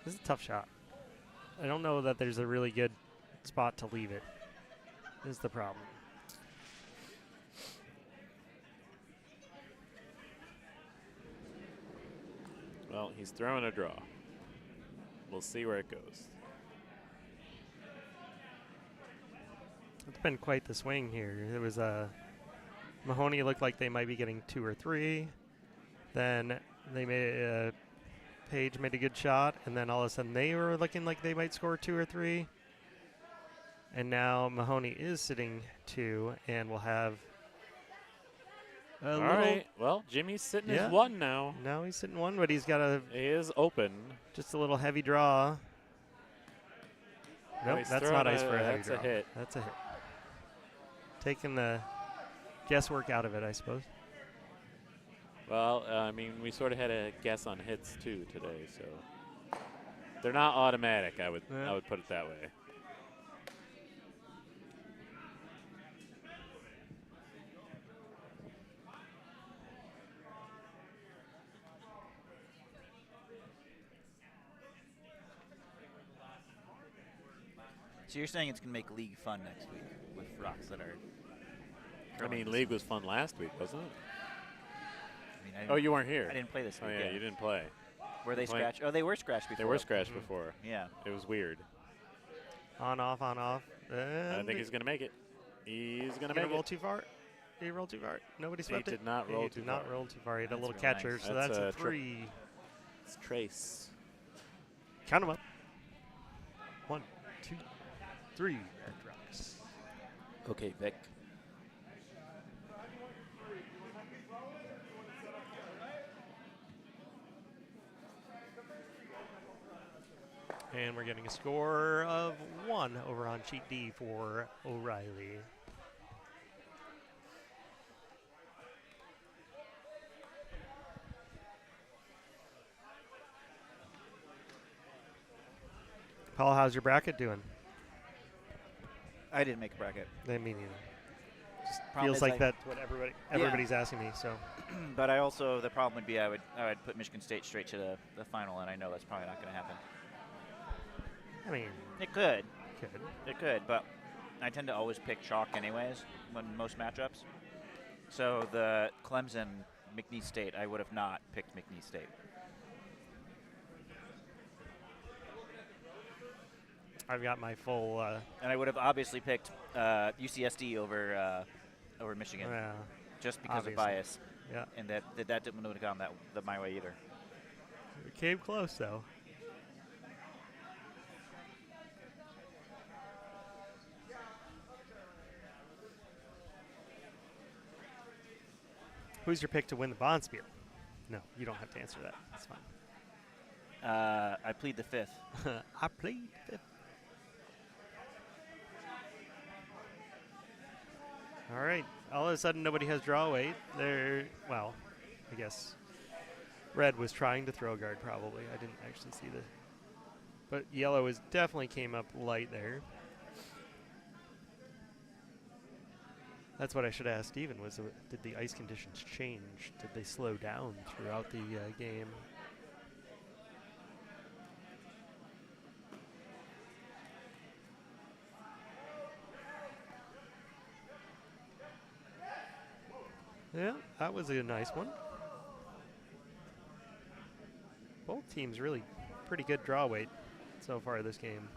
This is a tough shot. I don't know that there's a really good spot to leave it. Is the problem. Well, he's throwing a draw. We'll see where it goes. It's been quite the swing here. It was Mahoney looked like they might be getting 2 or 3. Then they made Page made a good shot, and then all of a sudden they were looking like they might score 2 or 3. And now Mahoney is sitting 2, and we'll have a All little. right. Well, Jimmy's sitting Yeah. his 1 now. Now he's sitting 1, but he's got He is open. just a little heavy draw. Nope, he's that's throwing not ice for a heavy that's draw. a hit. That's a hit. Taking the guesswork out of it, I suppose. Well, I mean, we sort of had a guess on hits too today, so they're not automatic. I would put it that way. So you're saying it's going to make League fun next week with rocks that are. I mean, League was fun last week, wasn't it? I mean, Oh, you weren't here. I didn't play this Oh, week. yeah, you didn't play. Were they scratched? Oh, they were scratched before. They were scratched before. Yeah. It was weird. On, off, on, off. I think he's going to make it. He's going to Gonna make roll it. too far. Did he roll too far? Nobody He swept it? did not roll He too did not far. roll too far. He had a That's little real catcher, nice. so That's that's a a trip. 3. It's Trace. Count them up. 1, 2, 3. Red rocks. Okay, Vic. And we're getting a score of 1 over on sheet D for O'Reilly. Paul, how's your bracket doing? I didn't make a bracket. I mean, just Problem feels is like I- that's what everybody's asking me. So But I also, the problem would be I would put Michigan State straight to the final, and I know that's probably not going to happen. I mean, It could. good. It could, but I tend to always pick chalk anyways when most matchups. So the Clemson McNeese State, I would have not picked McNeese State. I've got my full. And I would have obviously picked UCSD over Michigan, just because obviously. of bias. Yeah. And that didn't have gone that my way either. It came close, though. Who's your pick to win the Bonspiel? No, you don't have to answer that. That's fine. I plead the fifth. I plead the fifth. All right. All of a sudden, nobody has draw weight. Well, I guess red was trying to throw guard probably. I didn't actually see the. But yellow definitely came up light there. That's what I should ask Steven was, did the ice conditions change? Did they slow down throughout the game? Yeah, that was a nice one. Both teams really pretty good draw weight so far this game.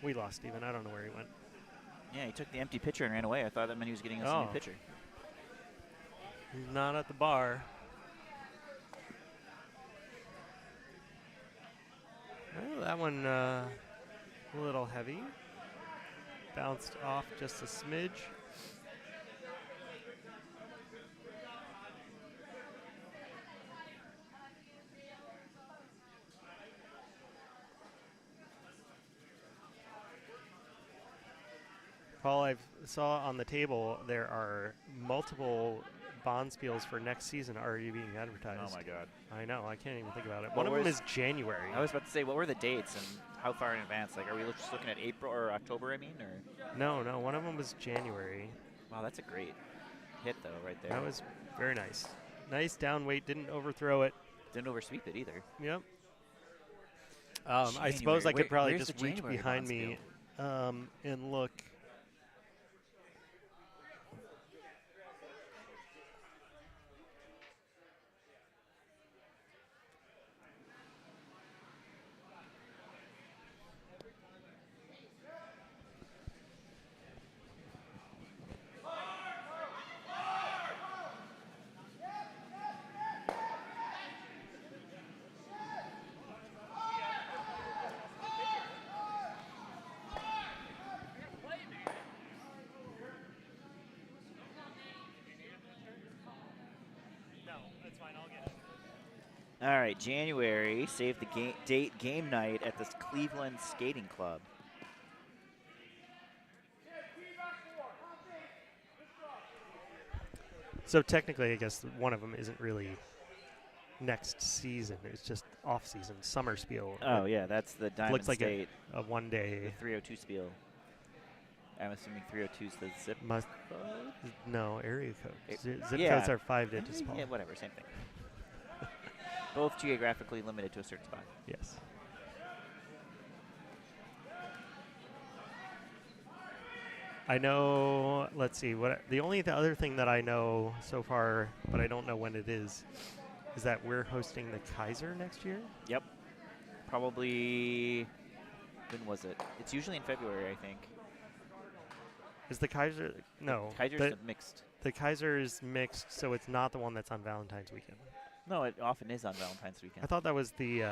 We lost Steven. I don't know where he went. Yeah, he took the empty pitcher and ran away. I thought that meant he was getting us a new pitcher. He's not at the bar. Well, that one a little heavy. Bounced off just a smidge. Paul, I saw on the table there are multiple Bonspiels for next season already being advertised. Oh, my God. I know. I can't even think about it. What One of them is January. I was about to say, what were the dates and how far in advance? Like, are we just looking at April or October, I mean? Or? No, one of them was January. Wow, that's a great hit, though, right there. That was very nice. Nice down weight. Didn't overthrow it. Didn't oversweep it either. Yep. I suppose I could probably just reach behind me and look. All right, January, save the date game night at the Cleveland Skating Club. So technically, I guess one of them isn't really next season. It's just off-season, summer spiel. Oh, yeah, that's the Diamond looks like State. a one-day. The 302 spiel. I'm assuming 302 is the zip. No, area code. Zip yeah. codes are 5 digits, Paul. Yeah, whatever, same thing. Both geographically limited to a certain spot. Yes. I know, let's see, the other thing that I know so far, but I don't know when it is that we're hosting the Kaiser next year? Yep. Probably, when was it? It's usually in February, I think. Is the Kaiser, no. Kaiser's mixed. The Kaiser is mixed, so it's not the one that's on Valentine's weekend. No, it often is on Valentine's weekend. I thought that was the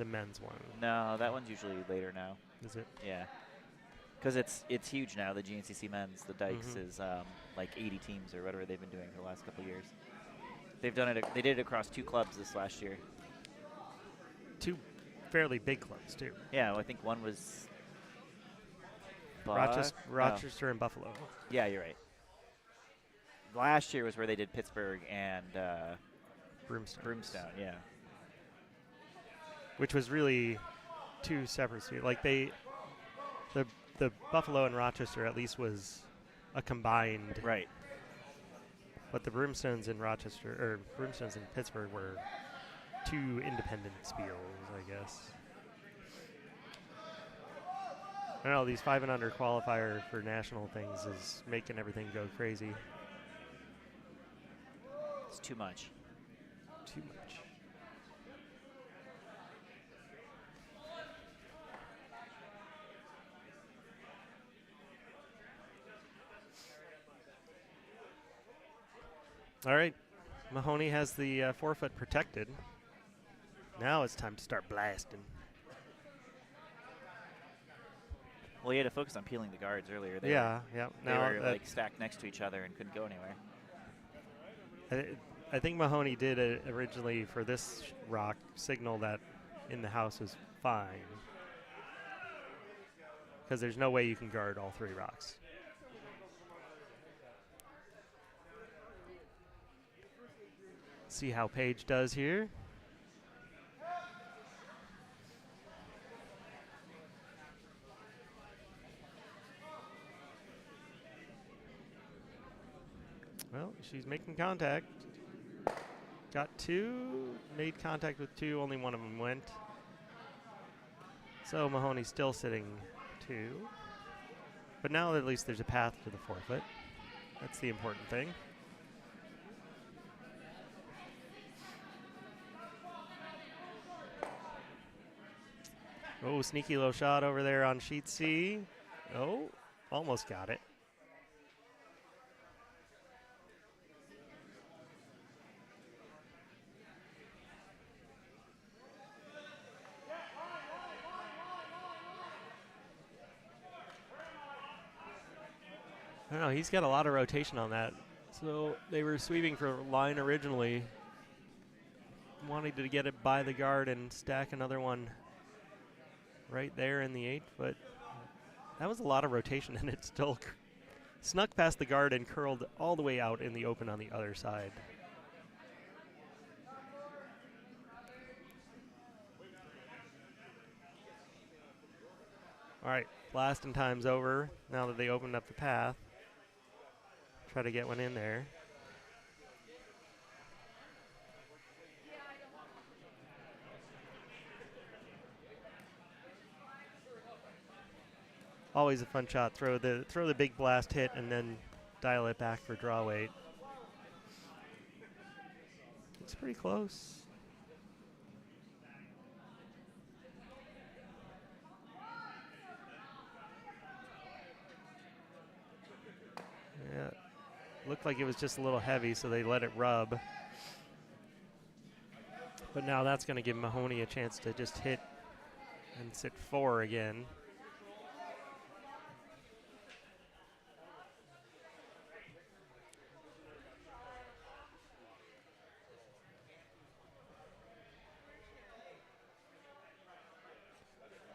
men's one. No, that one's usually later now. Is it? Yeah. Because it's huge now, the GNCC men's. The Dykes is like 80 teams or whatever they've been doing for the last couple of years. They've done it. They did it across 2 clubs this last year. 2 fairly big clubs, too. Yeah, well, I think one was Rochester and Buffalo. Yeah, you're right. Last year was where they did Pittsburgh and Broomstone, yeah. Which was really 2 separate streets. Like the Buffalo and Rochester at least was a combined. Right. But the Broomstones in Rochester, or Broomstones in Pittsburgh were 2 independent spiels, I guess. I don't know, these 5 and under qualifier for national things is making everything go crazy. It's too much. Too much. All right, Mahoney has the forefoot protected. Now it's time to start blasting. Well, he had to focus on peeling the guards earlier. They Yeah. They Now were like stacked next to each other and couldn't go anywhere. I think Mahoney did it originally for this rock signal that in the house was fine. Because there's no way you can guard all 3 rocks. See how Paige does here. Well, she's making contact. Got 2, made contact with 2, only one of them went. So Mahoney's still sitting 2. But now at least there's a path to the forefoot. That's the important thing. Oh, sneaky low shot over there on sheet C. Oh, almost got it. I don't know, he's got a lot of rotation on that. So they were sweeping for line originally. Wanted to get it by the guard and stack another one right there in the 8, but that was a lot of rotation, and it still snuck past the guard and curled all the way out in the open on the other side. All right, blasting time's over now that they opened up the path. Try to get one in there. Always a fun shot. Throw the big blast hit and then dial it back for draw weight. It's pretty close. Yeah, looked like it was just a little heavy, so they let it rub. But now that's going to give Mahoney a chance to just hit and sit 4 again.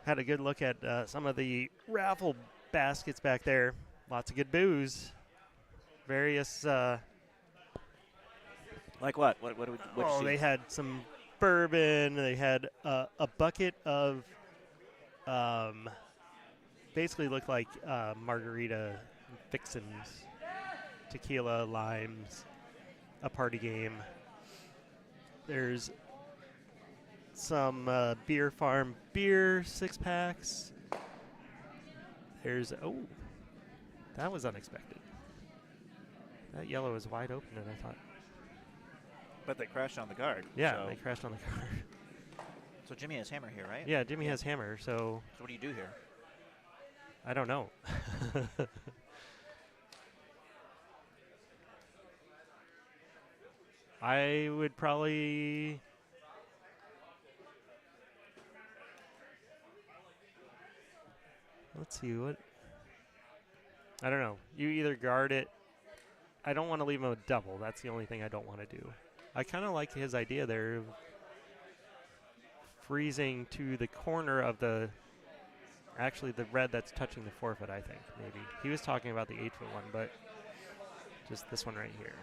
Had a good look at some of the raffle baskets back there. Lots of good booze. Various. Like what? What did you see? They had some bourbon. They had a bucket of. Basically looked like margarita fixins, tequila, limes, a party game. There's some Beer Farm beer 6-packs. There's, that was unexpected. That yellow is wide open, and I thought. But they crashed on the guard. Yeah, so they crashed on the guard. So Jimmy has hammer here, right? Yeah, Jimmy has hammer, so. So what do you do here? I don't know. I would probably. Let's see what. I don't know. You either guard it. I don't want to leave him a double. That's the only thing I don't want to do. I kind of like his idea there of freezing to the corner of the. Actually, the red that's touching the forefoot, I think, maybe. He was talking about the 8-foot one, but just this one right here.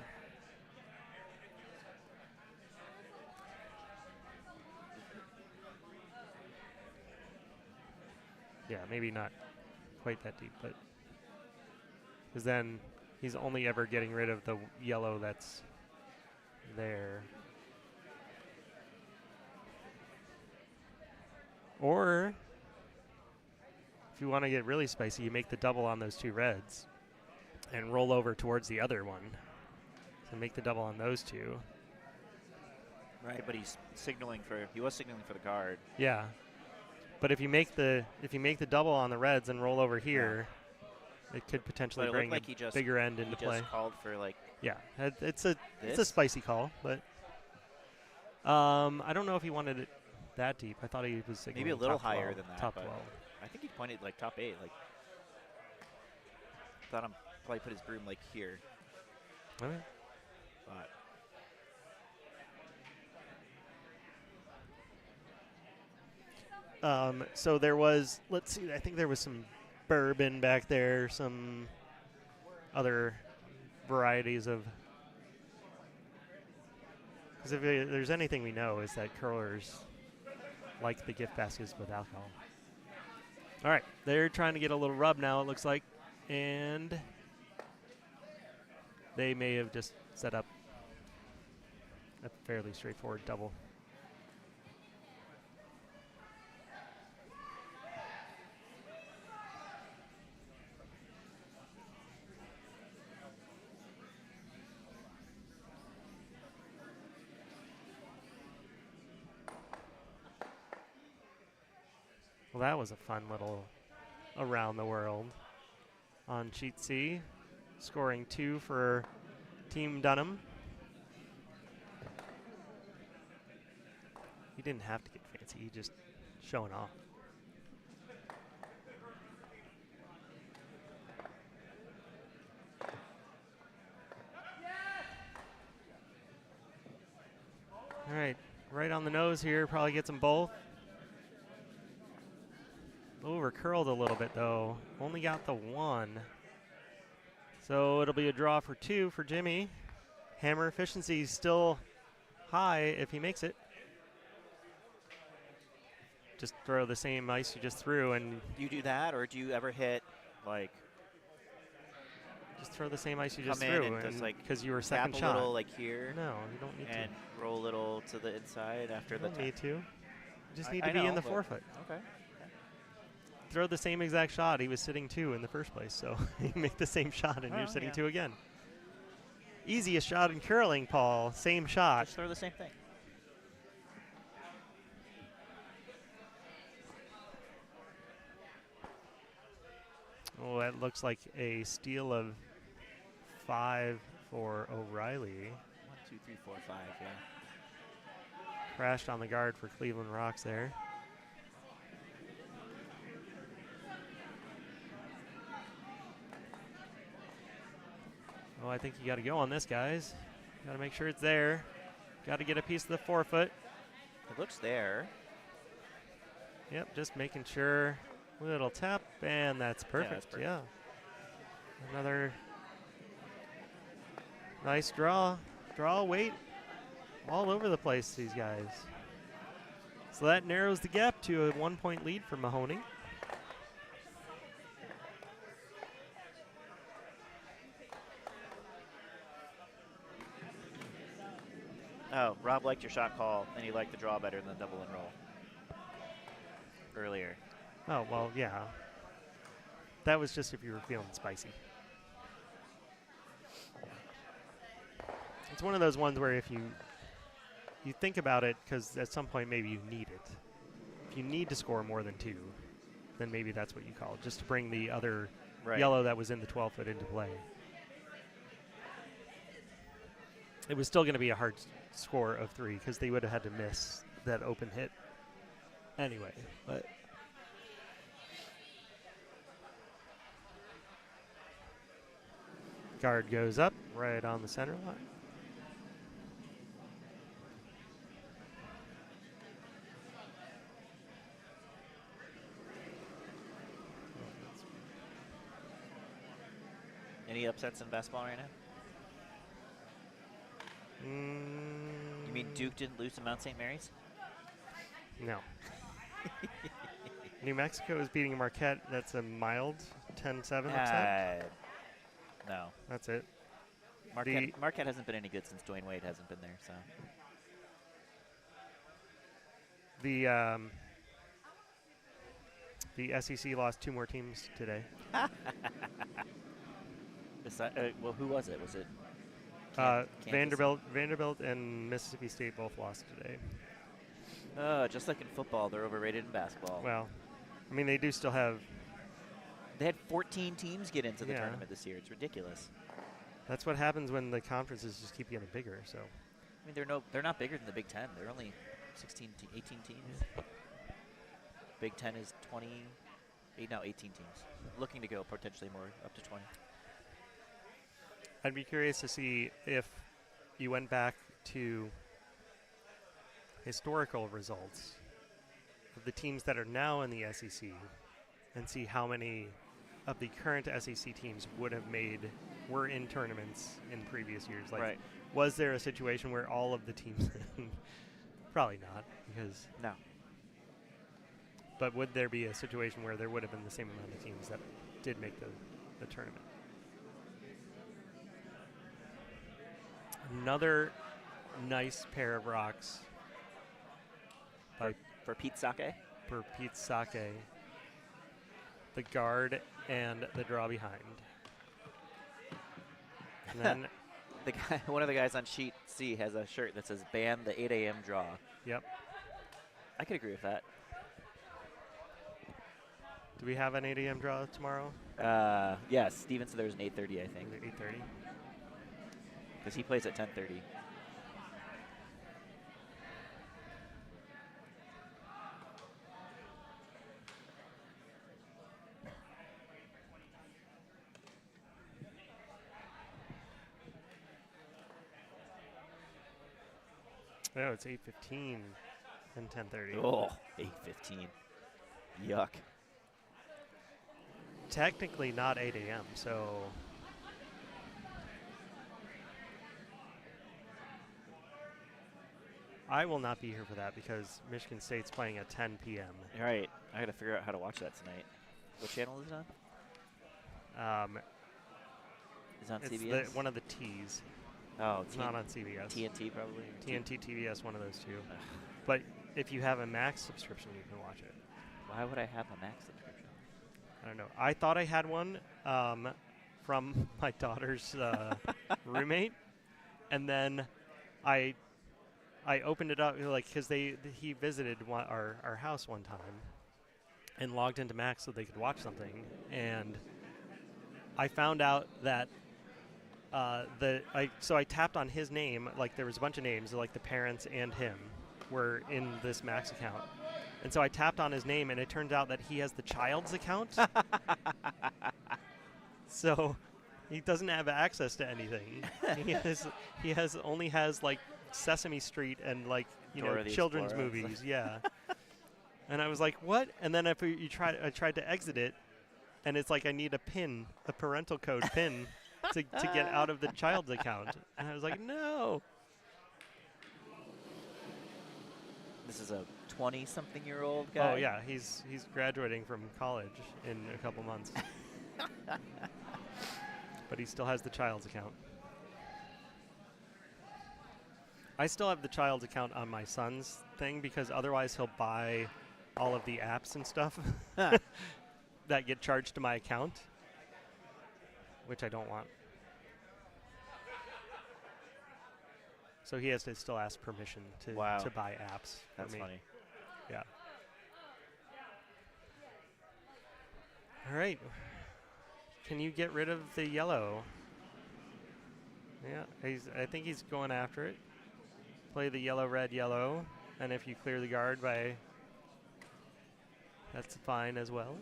Yeah, maybe not quite that deep, but because then He's only ever getting rid of the yellow that's there. Or if you want to get really spicy, you make the double on those 2 reds and roll over towards the other one. So make the double on those 2. Right, but he was signaling for the card. Yeah. But if you make the double on the reds and roll over here, it could potentially bring like a bigger end into play. He just called for like. Yeah, it's a spicy call, but I don't know if he wanted it that deep. I thought he was signaling maybe a little top 12, higher than that. Top 12. I think he pointed like top 8. Like, thought him probably put his broom like here. Okay. But So there was, let's see, I think there was some bourbon back there, some other varieties of. Because if there's anything we know is that curlers like the gift baskets with alcohol. All right, they're trying to get a little rub now, it looks like. And they may have just set up a fairly straightforward double. Well, that was a fun little around the world on sheet C, scoring 2 for Team Dunnam. He didn't have to get fancy, he just showing off. All right on the nose here, probably gets them both. Over curled a little bit though, only got the 1. So it'll be a draw for 2 for Jimmy. Hammer efficiency still high if he makes it. Just throw the same ice you just threw and. Do you do that, or do you ever hit like? Just throw the same ice you just come threw, in and just like because you were second tap shot. a little like here. No, you don't need and to. roll a little to the inside after You the. don't need to. You just need I to be know, in the but- forefoot. Okay. Throw the same exact shot. He was sitting 2 in the first place, so you make the same shot and Oh, you're sitting yeah. 2 again. Easiest shot in curling, Paul. Same shot. Just throw the same thing. Oh, that looks like a steal of 5 for O'Reilly. 1, 2, 3, 4, 5. Yeah. Crashed on the guard for Cleveland Rocks there. Oh, I think you got to go on this, guys. Got to make sure it's there. Got to get a piece of the forefoot. It looks there. Yep, just making sure. Little tap, and that's perfect. that's perfect. Yeah. Another nice draw. Draw, weight, all over the place, these guys. So that narrows the gap to a 1-point lead for Mahoney. Oh, Rob liked your shot call, and he liked the draw better than the double and roll earlier. Oh, well, yeah. That was just if you were feeling spicy. It's one of those ones where if you think about it, because at some point maybe you need it. If you need to score more than 2, then maybe that's what you call it, just to bring the other yellow that was in the 12-foot into play. It was still going to be a hard score of 3 because they would have had to miss that open hit anyway. But guard goes up right on the center line. Any upsets in basketball right now? You mean Duke didn't lose to Mount St. Mary's? No. New Mexico is beating Marquette. That's a mild 10-7 upset. No. That's it. Marquette hasn't been any good since Dwayne Wade hasn't been there. So the SEC lost 2 more teams today. Well, who was it? Was it Vanderbilt and Mississippi State both lost today. Just like in football, they're overrated in basketball. Well, I mean, they do still have. They had 14 teams get into the tournament this year. It's ridiculous. That's what happens when the conferences just keep getting bigger. So, I mean, they're not bigger than the Big Ten. They're only 18 teams. Big Ten is 18 teams. Looking to go potentially more, up to 20. I'd be curious to see if you went back to historical results of the teams that are now in the SEC and see how many of the current SEC teams were in tournaments in previous years. Like, was there a situation where all of the teams probably not, because no. But would there be a situation where there would have been the same amount of teams that did make the tournament? Another nice pair of rocks for Pete Sake. For Pete Sake, the guard and the draw behind. And then one of the guys on sheet C has a shirt that says "Ban the 8 a.m. draw." Yep. I could agree with that. Do we have an 8 a.m. draw tomorrow? Yes, Steven said there was an 8:30, I think. 8:30. Because he plays at 10:30. No, it's 8:15 and 10:30. Oh, 8:15. Yuck. Technically not 8 a.m., so I will not be here for that because Michigan State's playing at 10 p.m. All right. I got to figure out how to watch that tonight. What channel is it on? Is it on CBS? One of the T's. Oh, it's not on CBS. TNT probably? TNT, TBS, one of those two. But if you have a Max subscription, you can watch it. Why would I have a Max subscription? I don't know. I thought I had one from my daughter's roommate, and then I opened it up because he visited our house one time and logged into Max so they could watch something, and I found out that so I tapped on his name, like there was a bunch of names, like the parents and him were in this Max account. And so I tapped on his name, and it turns out that he has the child's account. So he doesn't have access to anything. he only has like Sesame Street and like children's movies. Yeah. And I was like, what? And then I tried to exit it, and it's like I need a parental code pin to get out of the child's account. And I was like, no. This is a 20-something-year-old guy? Oh, yeah. He's graduating from college in a couple months. But he still has the child's account. I still have the child's account on my son's thing because otherwise he'll buy all of the apps and stuff that get charged to my account, which I don't want. So he has to still ask permission to buy apps. That's funny. Yeah. All right. Can you get rid of the yellow? Yeah, I think he's going after it. Play the yellow, red, yellow. And if you clear the guard that's fine as well.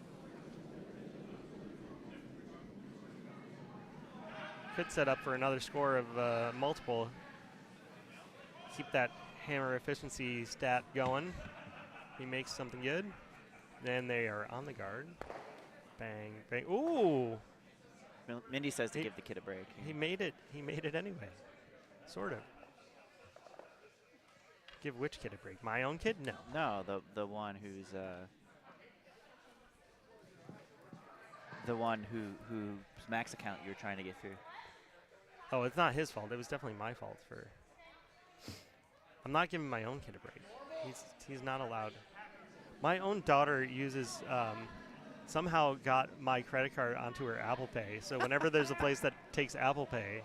Could set up for another score of multiple. Keep that hammer efficiency stat going. He makes something good. Then they are on the guard. Bang, bang. Ooh! Mindy says to give the kid a break. He made it. He made it anyway. Sort of. Give which kid a break? My own kid? No. No, the one who's the one whose Max account you're trying to get through. Oh, it's not his fault. It was definitely my fault for. I'm not giving my own kid a break. He's not allowed. My own daughter uses somehow got my credit card onto her Apple Pay. So whenever there's a place that takes Apple Pay,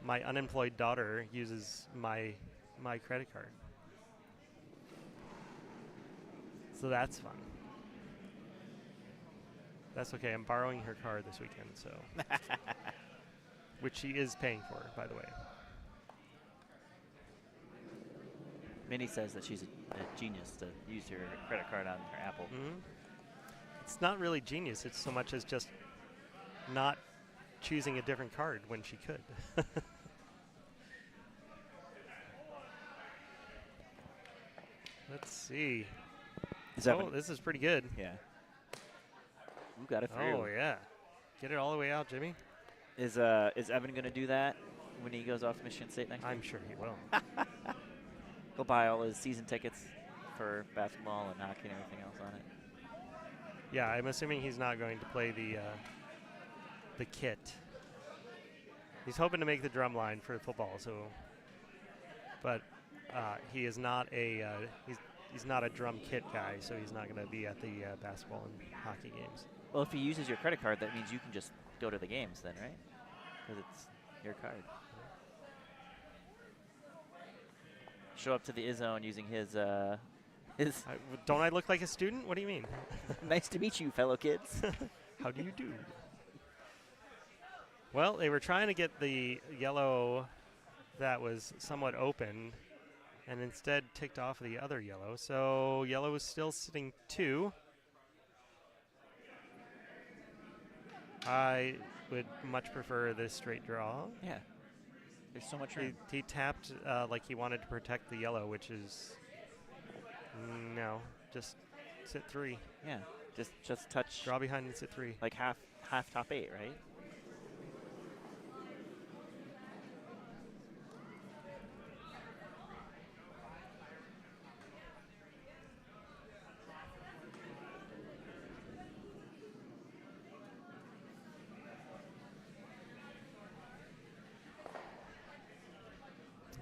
my unemployed daughter uses my credit card. So that's fun. That's okay. I'm borrowing her car this weekend, so which she is paying for, by the way. Minnie says that she's a genius to use her credit card on her Apple. Mm-hmm. It's not really genius. It's so much as just not choosing a different card when she could. Let's see. This is pretty good. Yeah. Ooh, got it through. Oh, yeah. Get it all the way out, Jimmy. Is Evan going to do that when he goes off to Michigan State next week? I'm sure he will. He'll buy all his season tickets for basketball and hockey and everything else on it. Yeah, I'm assuming he's not going to play the kit. He's hoping to make the drum line for football, but he is not a he's not a drum kit guy, so he's not going to be at the basketball and hockey games. Well, if he uses your credit card, that means you can just go to the games then, right? Because it's your card. Show up to the I-Zone using his. Don't I look like a student? What do you mean? Nice to meet you, fellow kids. How do you do? Well, they were trying to get the yellow that was somewhat open and instead ticked off the other yellow. So yellow is still sitting 2. I would much prefer this straight draw. Yeah. There's so much room. He tapped like he wanted to protect the yellow, which is no, just sit 3. Yeah, just touch. Draw behind and sit 3. Like half top 8, right?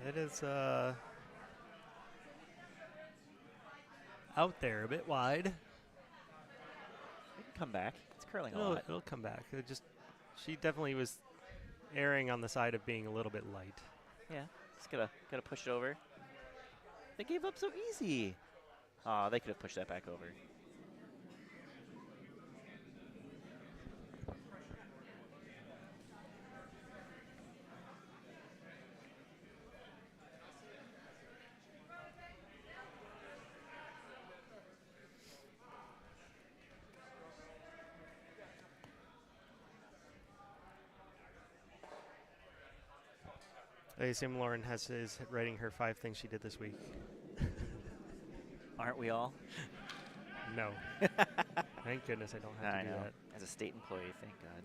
It is out there, a bit wide. It can come back. It's curling a lot. It'll come back. She definitely was erring on the side of being a little bit light. Yeah, just gotta push it over. They gave up so easy. Oh, they could have pushed that back over. I assume Lauren is writing her 5 things she did this week. Aren't we all? No. Thank goodness I don't have to do that. As a state employee, thank God.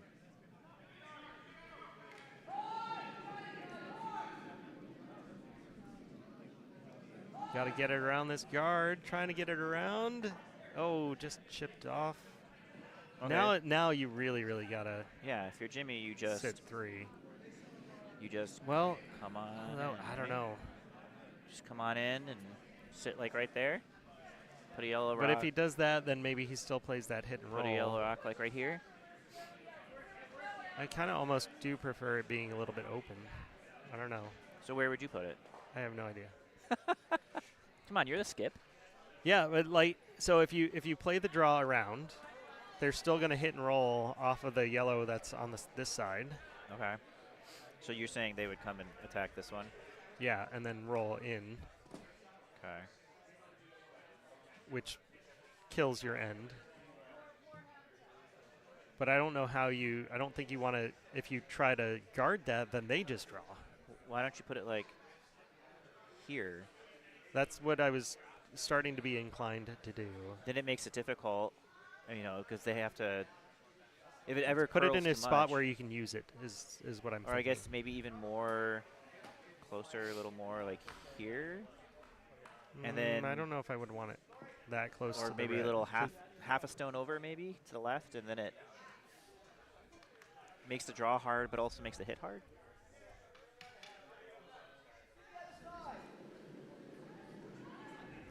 Got to get it around this guard. Trying to get it around. Oh, just chipped off. Okay. Now you really gotta. Yeah, if you're Jimmy, you just sit 3. You just come on. I don't know. Just come on in and sit like right there. Put a yellow rock. But if he does that, then maybe he still plays that hit and roll. Put a yellow rock like right here. I kind of almost do prefer it being a little bit open. I don't know. So where would you put it? I have no idea. Come on, you're the skip. Yeah, but so if you play the draw around, they're still going to hit and roll off of the yellow that's on this side. Okay. So you're saying they would come and attack this one? Yeah, and then roll in. Okay. Which kills your end. But I don't know how I don't think you want to, if you try to guard that, then they just draw. Why don't you put it like here? That's what I was starting to be inclined to do. Then it makes it difficult, because they have to. If it ever put it in a spot spot where you can use it is what I'm thinking. Or I guess maybe even more closer, a little more like here. And then I don't know if I would want it that close to or maybe a little half a stone over maybe to the left, and then it makes the draw hard but also makes the hit hard.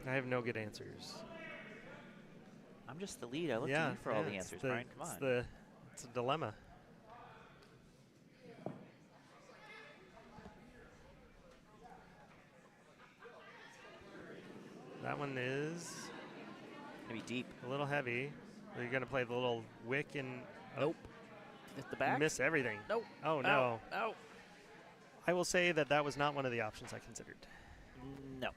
I have no good answers. I'm just the lead. I look to Yeah, you for all the it's answers, Brian. Come on. It's a dilemma. That one is Maybe deep. a little heavy. Are you going to play the little wick and Nope. Hit the back? miss everything? Nope. Oh, no. Oh. I will say that was not one of the options I considered. No.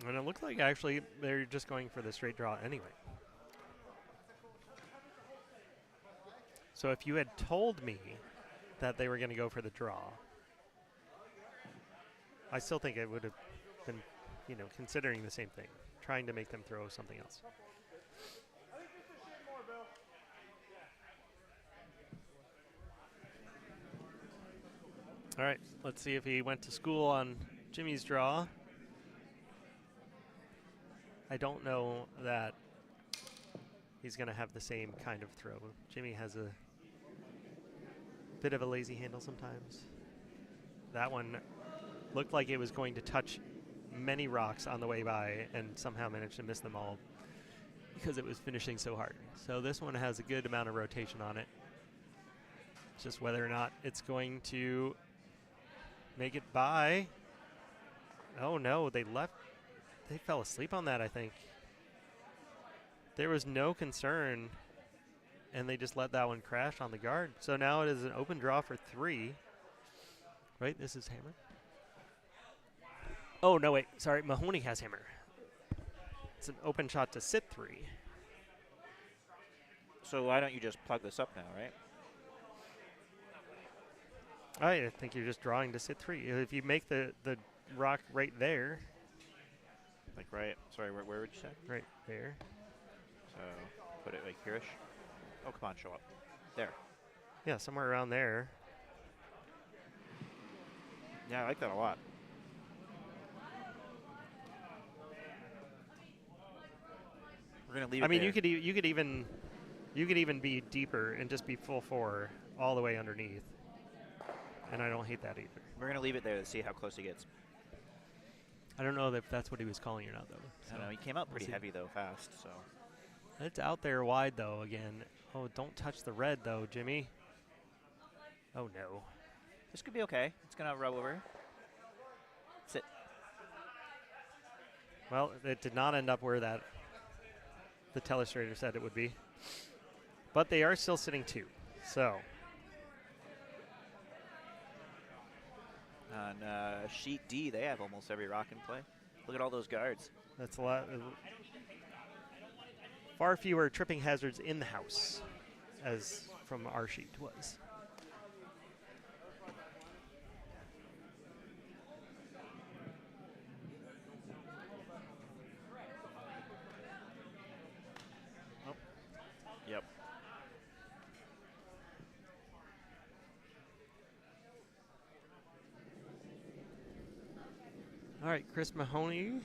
And it looked like actually they're just going for the straight draw anyway. So if you had told me that they were going to go for the draw, I still think it would have been, considering the same thing, trying to make them throw something else. All right, let's see if he went to school on Jimmy's draw. I don't know that he's going to have the same kind of throw. Jimmy has a bit of a lazy handle sometimes. That one looked like it was going to touch many rocks on the way by and somehow managed to miss them all because it was finishing so hard. So this one has a good amount of rotation on it. It's just whether or not it's going to make it by. Oh no, they fell asleep on that, I think. There was no concern, and they just let that one crash on the guard. So now it is an open draw for 3. Right, this is hammer. Oh, no, wait, sorry, Mahoney has hammer. It's an open shot to sit 3. So why don't you just plug this up now, right? I think you're just drawing to sit 3. If you make the rock right there. Like right, sorry, where would you say? Right there. So put it like here-ish. Oh, come on, show up. There. Yeah, somewhere around there. Yeah, I like that a lot. We're gonna leave it I mean, there. you could even be deeper and just be full 4 all the way underneath. And I don't hate that either. We're gonna leave it there to see how close he gets. I don't know if that's what he was calling or not, though. I don't know. He came up pretty heavy though, fast. So It's out there wide, though, again. Oh, don't touch the red, though, Jimmy. Oh, no. this could be okay. It's gonna rub over. Sit. Well, it did not end up where the telestrator said it would be. But they are still sitting 2. So On sheet D, they have almost every rock in play. Look at all those guards. that's a lot. Far fewer tripping hazards in the house, as from our sheet was. Yep. All right, Chris Mahoney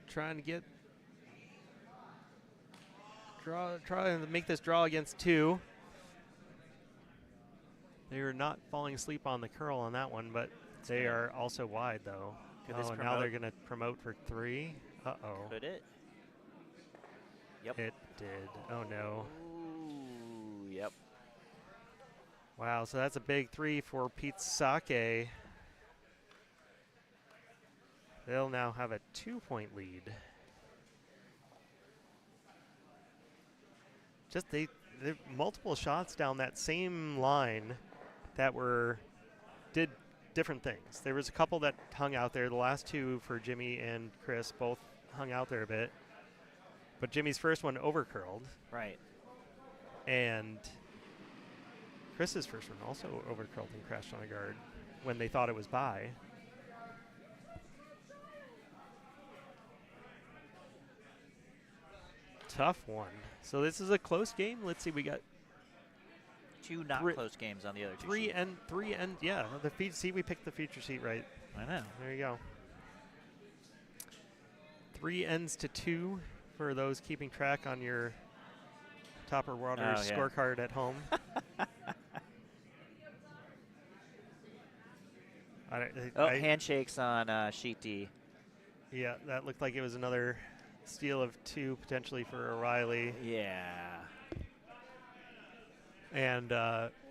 trying to try to make this draw against 2. They are not falling asleep on the curl on that one, but they are also wide though. Could this Oh, and now they're promote? going to promote for 3. Uh-oh. Could it? Yep. It did. Oh, no. Ooh, yep. Wow, so that's a big 3 for Pete Sake. They'll now have a 2-point lead. Just they multiple shots down that same line that did different things. There was a couple that hung out there. The last 2 for Jimmy and Chris both hung out there a bit. But Jimmy's first one overcurled. Right. And Chris's first one also overcurled and crashed on a guard when they thought it was by. Tough one. So this is a close game. Let's see, we got 2 not close games on the other 2 3 sheets. and 3 and yeah. The feed. See, we picked the feature sheet right. I know. There you go. 3 ends to 2 for those keeping track on your Topper Waters yeah. scorecard at home. Handshakes on sheet D. Yeah, that looked like it was another steal of 2 potentially for O'Reilly. Yeah. And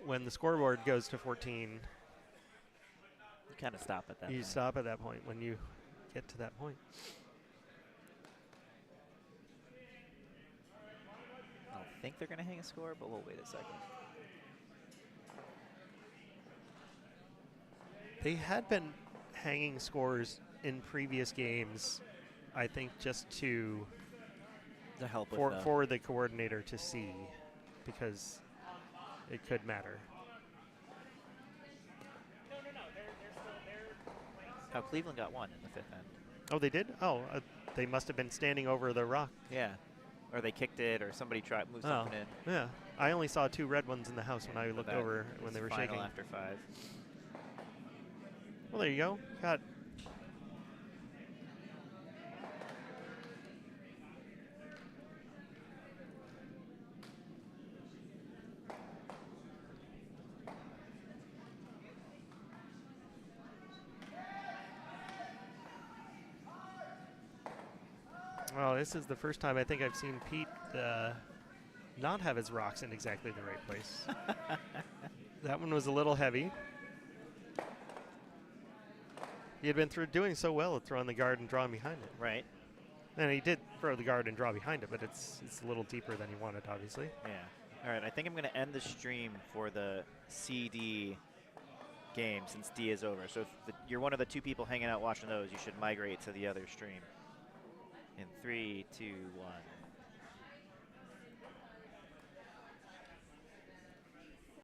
when the scoreboard goes to 14, You kind of stop at that you point. stop at that point when you get to that point. I don't think they're going to hang a score, but we'll wait a second. They had been hanging scores in previous games, I think, just to help for the coordinator to see, because it could matter. Oh, Cleveland got one in the 5th end. Oh, they did? Oh, they must have been standing over the rock. Yeah. Or they kicked it, or somebody tried moved something in. Yeah. I only saw 2 red ones in the house when I looked over when they were shaking. After 5. Well, there you go. Got well, this is the first time I think I've seen Pete not have his rocks in exactly the right place. That one was a little heavy. He had been doing so well at throwing the guard and drawing behind it. Right. And he did throw the guard and draw behind it, but it's a little deeper than he wanted, obviously. Yeah. All right, I think I'm going to end the stream for the CD game since D is over. So if you're one of the 2 people hanging out watching those, you should migrate to the other stream. In 3, 2, 1.